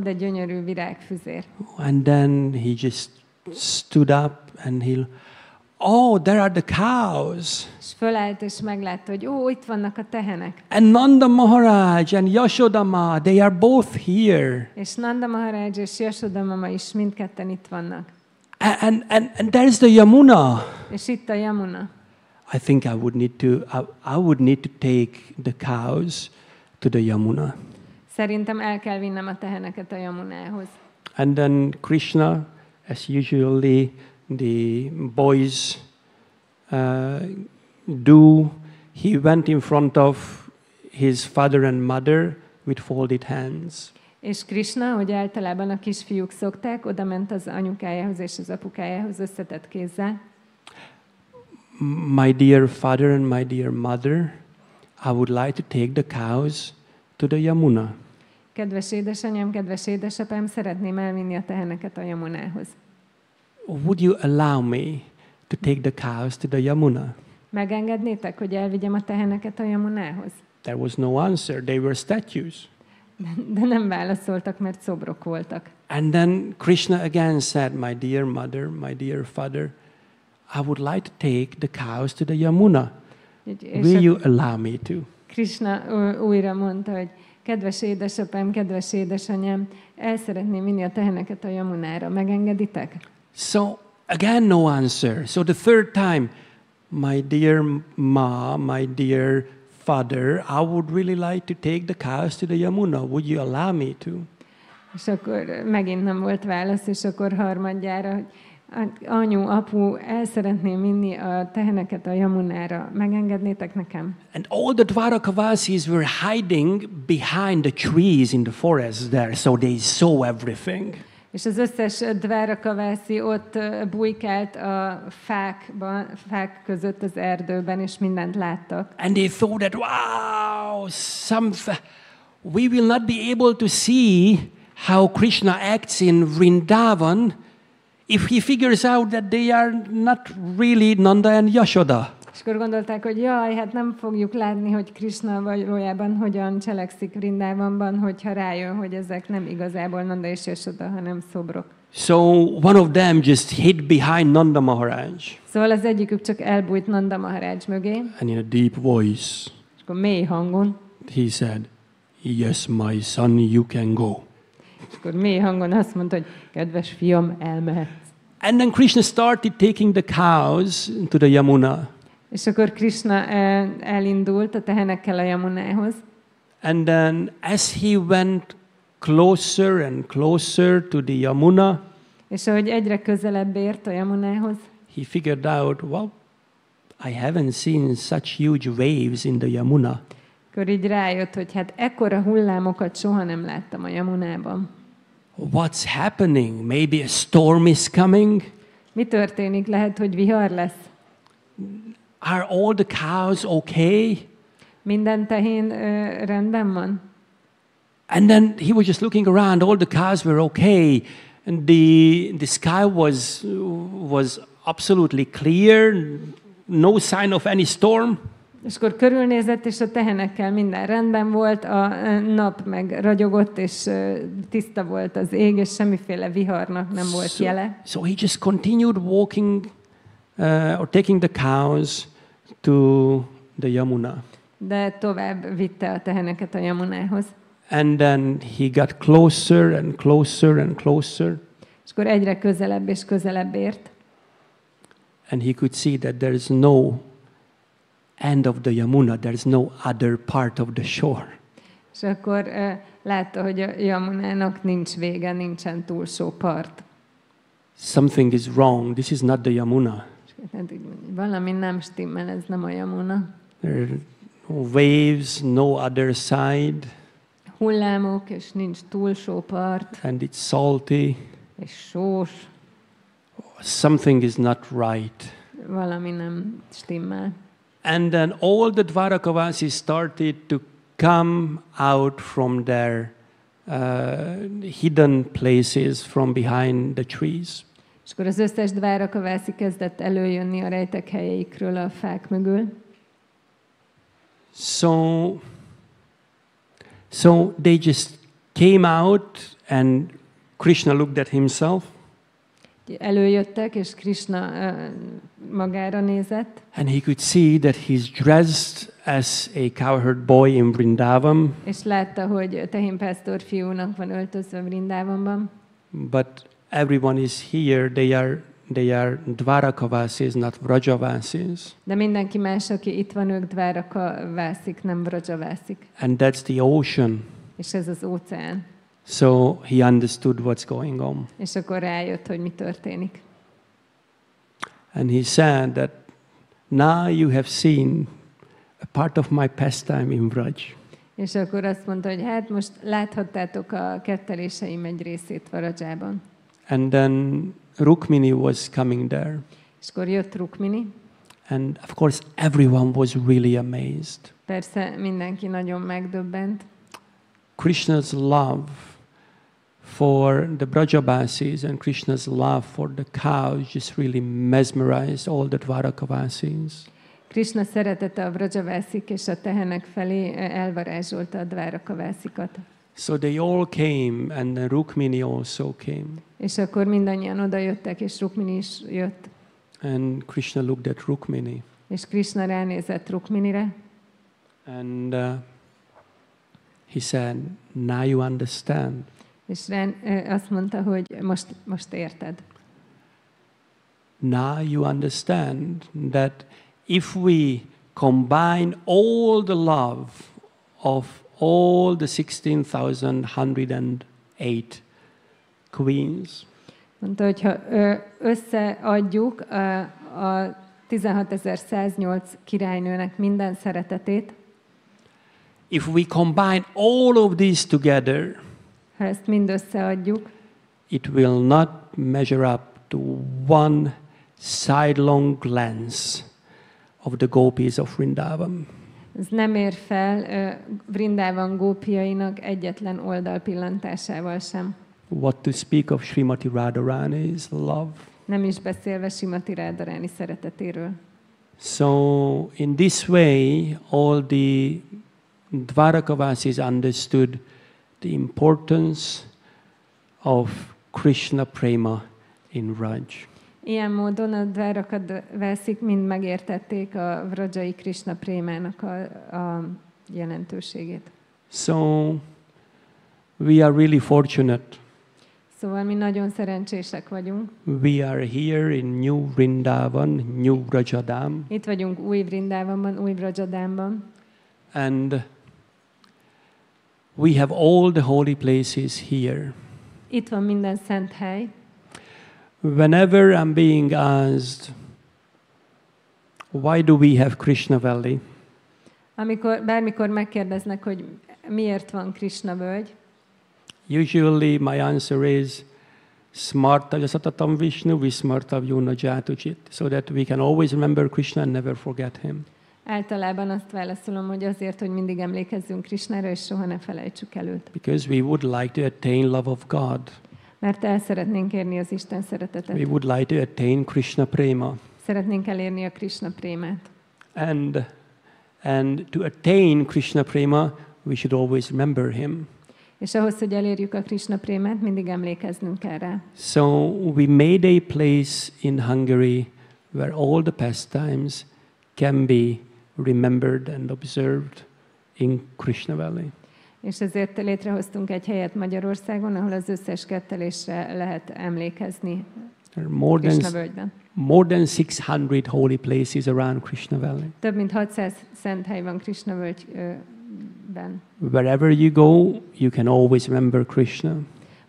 De gyönyörű virágfüzér. And then he just stood up and there are the cows. És fölállt és meglátta, hogy itt vannak a tehenek. And Nanda Maharaj and Yashodama, they are both here. És Nanda Maharaj és Yashodama is mindketten itt vannak. And there's the Yamuna. És itt a Yamuna. I think I would need to take the cows to the Yamuna. Szerintem el kell vinnem a teheneket a Yamunához. And then Krishna, as usually the boys do, he went in front of his father and mother with folded hands. És Krishna, hogy általában a kisfiúk szokták, oda ment az anyukájához és az apukájához összetett kézzel. My dear father and my dear mother, I would like to take the cows to the Yamuna. Kedves édesanyám, kedves édesapám, szeretném elvinni a teheneket a Yamunához. Would you allow me to take the cows to the Yamuna? Megengednétek, hogy elvigyem a teheneket a Yamunához? There was no answer. They were statues. De nem válaszoltak, mert szobrok voltak. And then Krishna again said, my dear mother, my dear father, I would like to take the cows to the Yamuna. Will you allow me to? Krishna újra mondta, hogy kedves édesapám, kedves édesanyám, el szeretném vinni a teheneket a Yamunára. Megengeditek? So again no answer. So the third time, my dear ma, my dear father, I would really like to take the cows to the Yamuna. Would you allow me to? És akkor megint nem volt válasz, és akkor harmadjára, hogy anyu, apu, el szeretném vinni a teheneket a Yamunára. Megengednétek nekem? And all the Dwarkavasis were hiding behind the trees in the forest there, so they saw everything. És az összes Dvárakavászi ott bujkált a fák között az erdőben, és mindent láttak. And they thought that, wow, we will not be able to see how Krishna acts in Vrindavan if he figures out that they are not really Nanda and Yashoda. És akkor gondolták, hogy jaj, hát nem fogjuk látni, hogy Krishna valójában hogyan cselekszik Vrindavanban, hogyha rájön, hogy ezek nem igazából Nanda és Yashoda, hanem szobrok. So one of them just hid behind Nanda Maharaj. Szóval az egyikük csak elbújt Nanda Maharaj mögé. And in a deep voice, És akkor mély hangon, he said, yes, my son, you can go. és akkor mély hangon azt mondta, hogy kedves fiam, elmehetsz. And then Krishna started taking the cows to the Yamuna. És akkor Krishna elindult a tehenekkel a Yamunához. And then as he went closer and closer to the Yamuna, és ahogy egyre közelebb ért a Yamunához, he figured out, well, I haven't seen such huge waves in the Yamuna. akkor így rájött, hogy hát ekkora hullámokat soha nem láttam a Yamunában. What's happening? Maybe a storm is coming? Mi történik? Lehet, hogy vihar lesz? Are all the cows okay? Minden tehén rendben van? And then he was just looking around. All the cows were okay. And the sky was absolutely clear. No sign of any storm. És akkor körülnézett, és a tehenekkel minden rendben volt, a nap meg ragyogott, és tiszta volt az ég, és semmiféle viharnak nem volt jele. So he just continued walking or taking the cows to the Yamuna. De tovább vitte a teheneket a Yamunához. And then he got closer and closer and closer. És akkor egyre közelebb és közelebb ért. And he could see that there is no end of the Yamuna, there is no other part of the shore. És akkor látta, hogy a Yamunának nincs vége, nincsen túlsó part. Something is wrong, this is not the Yamuna. Valami nem stimmel, ez nem a Yamuna. There are no waves, no other side. Hullámok, és nincs túlsó part. And it's salty. És sós. Something is not right. Valami nem stimmel. And then all the Dvarakavasis started to come out from their hidden places from behind the trees. És akkor az összes Dvárakavászi kezdett előjönni a rejtek helyeikről a fák mögül. So they just came out and Krishna looked at himself. Előjöttek, és Krishna magára nézett. And he could see that he's dressed as a cowherd boy in Vrindavan. És látta, hogy tehénpásztor fiúnak van öltözve Vrindavanban. But everyone is here, they are Dvarakavasis, not Vrajavasis. De mindenki más, aki itt van, ők Dvárakavászik, nem Vrajavászik. And that's the ocean. És ez az óceán. So he understood what's going on. És akkor rájött, hogy mi történik. And he said that now you have seen a part of my pastime in Vraj. És akkor azt mondta, hogy hát most láthattátok a ketteléseim egy részét Vrajában. And then Rukmini was coming there. És akkor jött Rukmini. And of course everyone was really amazed. Persze mindenki nagyon megdöbbent. Krishna's love for the Brajavasis and Krishna's love for the cows just really mesmerized all the Dvarakavasis. Krishna szeretete a Vrajavászik és a tehenek felé elvarázsolta a Dvárakavászikat. So they all came, and then Rukmini also came. És akkor mindannyian oda jöttek, és Rukmini is jött. And Krishna looked at Rukmini. És Krishna ránézett Rukminire. And he said, now you understand. És azt mondta, hogy most érted. Now you understand that if we combine all the love of all the 16,108 queens, Mondta, hogyha összeadjuk a 16.108 királynőnek minden szeretetét, if we combine all of these together, ha ezt mind összeadjuk, it will not measure up to one sidelong glance of the gopis of Vrindavan. ez nem ér fel Vrindavan gópiainak egyetlen oldalpillantásával sem. What to speak of Srimati Radharani's love. Nem is beszélve Srimati Radharani szeretetéről. So in this way, all the Dvarakavasis understood the importance of Krishna prema in Vraj. Ilyen módon a Dvárakavászik mind megértették a vrajai Krishna prémának a jelentőségét. So we are really fortunate. Szóval mi nagyon szerencsések vagyunk. We are here in New Vrindavan, New Vrajadam. Itt vagyunk új Vrindavanban, új Vrajadámban. And we have all the holy places here. Itt van minden szent hely. Whenever I'm being asked, why do we have Krishna Valley? Bármikor megkérdeznek, hogy miért van Krishna völgy, Usually my answer is Smarta Satatam Vishnu Vismarta Vyuna Jatuchit, so that we can always remember Krishna and never forget him. általában azt válaszolom, hogy azért, hogy mindig emlékezzünk Krishnára, és soha ne felejtsük el őt. Because we would like to attain love of God. Mert el szeretnénk érni az Isten szeretetet. We would like to attain Krishna prema. Szeretnénk elérni a Krishna prémát. And to attain Krishna prema, we should always remember him. És ahhoz, hogy elérjük a Krishna prémát, mindig emlékeznünk kell rá. So we made a place in Hungary where all the pastimes can be remembered and observed in Krishna Valley. És ezért létrehoztunk egy helyet Magyarországon, ahol az összes kettelésre lehet emlékezni There are Krishna völgyben. more than 600 holy places around Krishna Valley. Több mint 600 szent hely van Krishna völgyben. Wherever you go, you can always remember Krishna.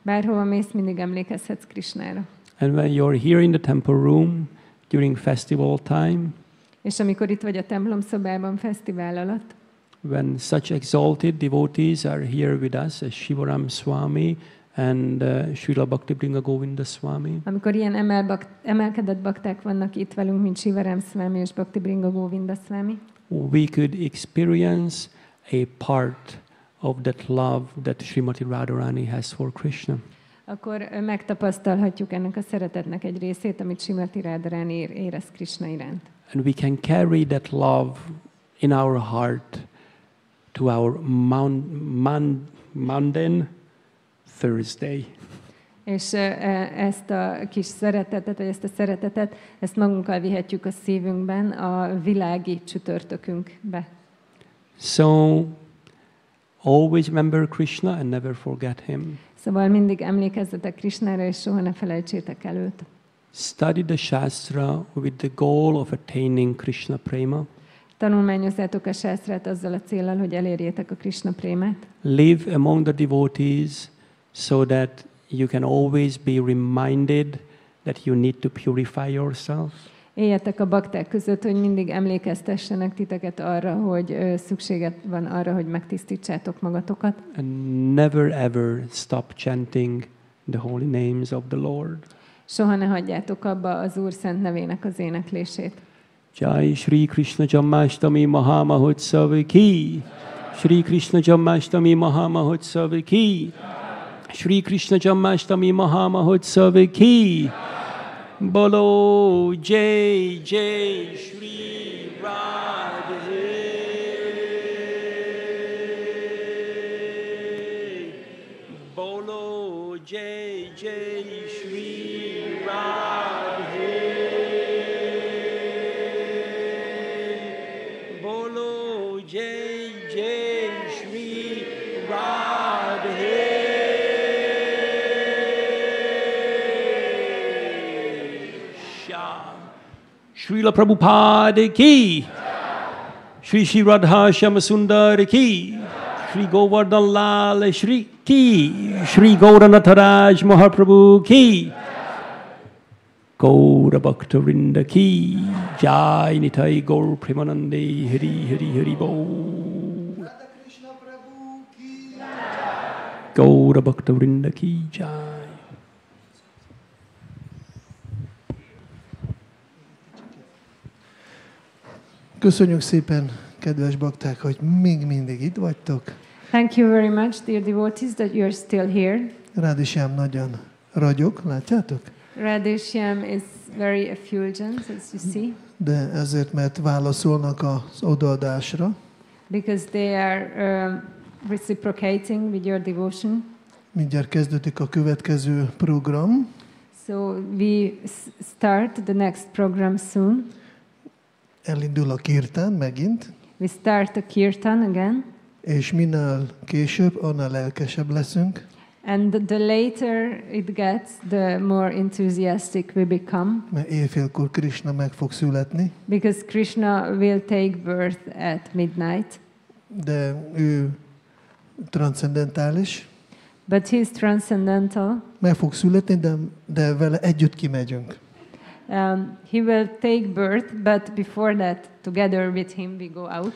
Bárhova mész, mindig emlékezhetsz Krishnára. And when you're here in the temple room during festival time, És amikor itt vagy a templom szobában fesztivál alatt, when such exalted devotees are here with us as Shivaram Swami and Srila Bhaktibinoda Govinda Swami, amikor ilyen emelkedett bakták vannak itt velünk, mint Shivaram Swami és Bhaktibinoda Govinda Swami, we could experience a part of that love that Srimati Radharani has for Krishna. akkor megtapasztalhatjuk ennek a szeretetnek egy részét, amit Srimati Radharani érez Krishna iránt. And we can carry that love in our heart to our mundane Thursday. És ezt a kis szeretetet, vagy ezt a szeretetet, ezt magunkkal vihetjük a szívünkben a világi csütörtökünkbe. So always remember Krishna and never forget him. Szóval mindig emlékezzetek Krishnára, és soha ne felejtsétek el őt. Study the Shastra with the goal of attaining Krishna Prema. Tanulmányozzátok a sásztrát azzal a céllal, hogy elérjétek a Krishna prémát. Live among the devotees so that you can always be reminded that you need to purify yourself. Éljetek a bakták között, hogy mindig emlékeztessenek titeket arra, hogy szükséged van arra, hogy megtisztítsátok magatokat. And never ever stop chanting the holy names of the Lord. Soha ne hagyjátok abba az Úr szent nevének az éneklését. Jai Shri Krishna Janmashtami Mahamahotsav ki. Shri Krishna Janmashtami Mahamahotsav ki. Shri Krishna Janmashtami Mahamahotsav ki. Bolo Jai Jai Shri Radhe. Bolo Jai Jai Shri Radhe. Bolo Jai Jai Shri Radhe. Srila Prabhupada ki, Shri Radha Shyamasundar ki, Shri Govardhan Lal Shri ki, Shri Gauranath Raj Mahaprabhu ki, Gaura Bhakta Vrinda ki, Jai Nitai Gaur Premanande Hari Hari Hari Bo. Gaura Bhakta Vrinda ki, Jai. Köszönjük szépen, kedves bakták, hogy még mindig itt vagytok. Thank you very much, dear devotees, that you are still here. Radhishyam nagyon ragyog, látjátok? Radhishyam is very effulgent, as you see. De ezért, mert válaszolnak az odaadásra. Because they are reciprocating with your devotion. Mindjárt kezdődik a következő program. So we start the next program soon. Elindul a kirtán megint. We start a kirtan again. És minél később, annál lelkesebb leszünk. And the later it gets, the more enthusiastic we become. Mert éjfélkor Krishna meg fog születni. Because Krishna will take birth at midnight. De ő transzendentális. But he is transcendental. Meg fog születni, de vele együtt kimegyünk. He will take birth, but before that, together with him, we go out.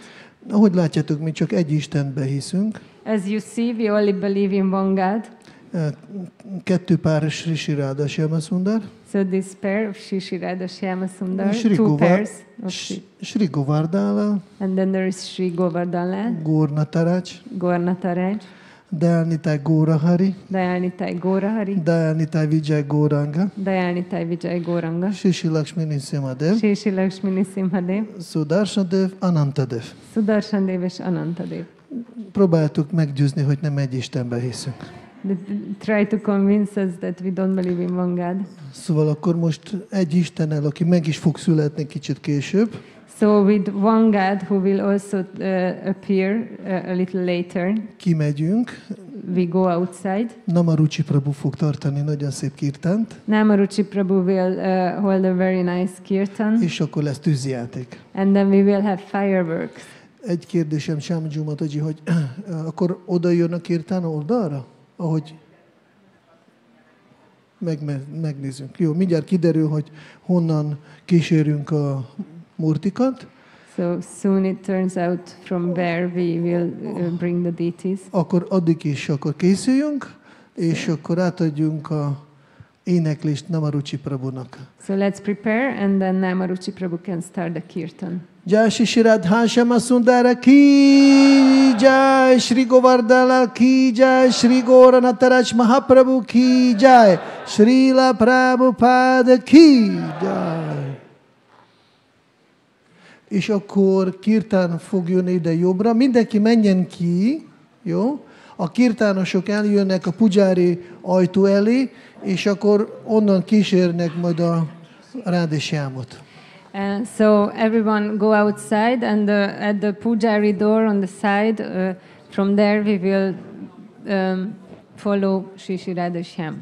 Ahogy látjátok, mi csak egy Istenbe hiszünk. As you see, we only believe in one God. Kettő pár Sri Radha Shyamasundar. So this pair of Shri Radha Shyamasundar, two pairs of Shri Govardhan, and then there is Shri Govardhan, Gauranath Raj, Dayannitai Gaurahari, Gaurahari, Dayannitai Vijay Gauranga, Dayannitai Vijay Gauranga, Shri Lakshmi Nrsimhadev, Shri Lakshmi Nrsimhadev, Sudarshandev, Anantadev. Sudarshandev és Anantadev. Próbáltuk meggyőzni, hogy nem egy Istenbe hiszünk. Try to convince us that we don't believe in one God. Szóval akkor most egy Istennel, aki meg is fog születni kicsit később. So with one God who will also appear a little later. Kimegyünk, we go outside. Namaruchi Prabhu fog tartani nagyon szép kirtánt, Namaruchi Prabhu will hold a very nice kirtan. és akkor lesz tűzjáték. And then we will have fireworks. Egy kérdésem Shyamji Mataji, hogy akkor oda jön a kirtán oldalra? Ahogy megnézzünk. Jó, mindjárt kiderül, hogy honnan kísérünk a murtikat. So soon it turns out from where we will bring the deities. Akkor addig is akkor készüljünk, és akkor átadjunk a éneklést Namaruchi Prabhunak. So let's prepare, and then Namaruchi Prabhu can start the kirtan. Jai Shri Radha Shyama Sundara ki Jai, Shri Govardhana ki Jai, Shri Gauranataraj Mahaprabhu ki Jai, Srila Prabhupada ki Jai. És akkor kirtán fog jönni ide jobbra. Mindenki menjen ki, jó? A kirtánosok eljönnek a pujári ajtó elé, és akkor onnan kísérnek majd a Rádésyámot. So everyone go outside, and at the pujari door on the side, from there we will follow Shri Shri Radha Shyam.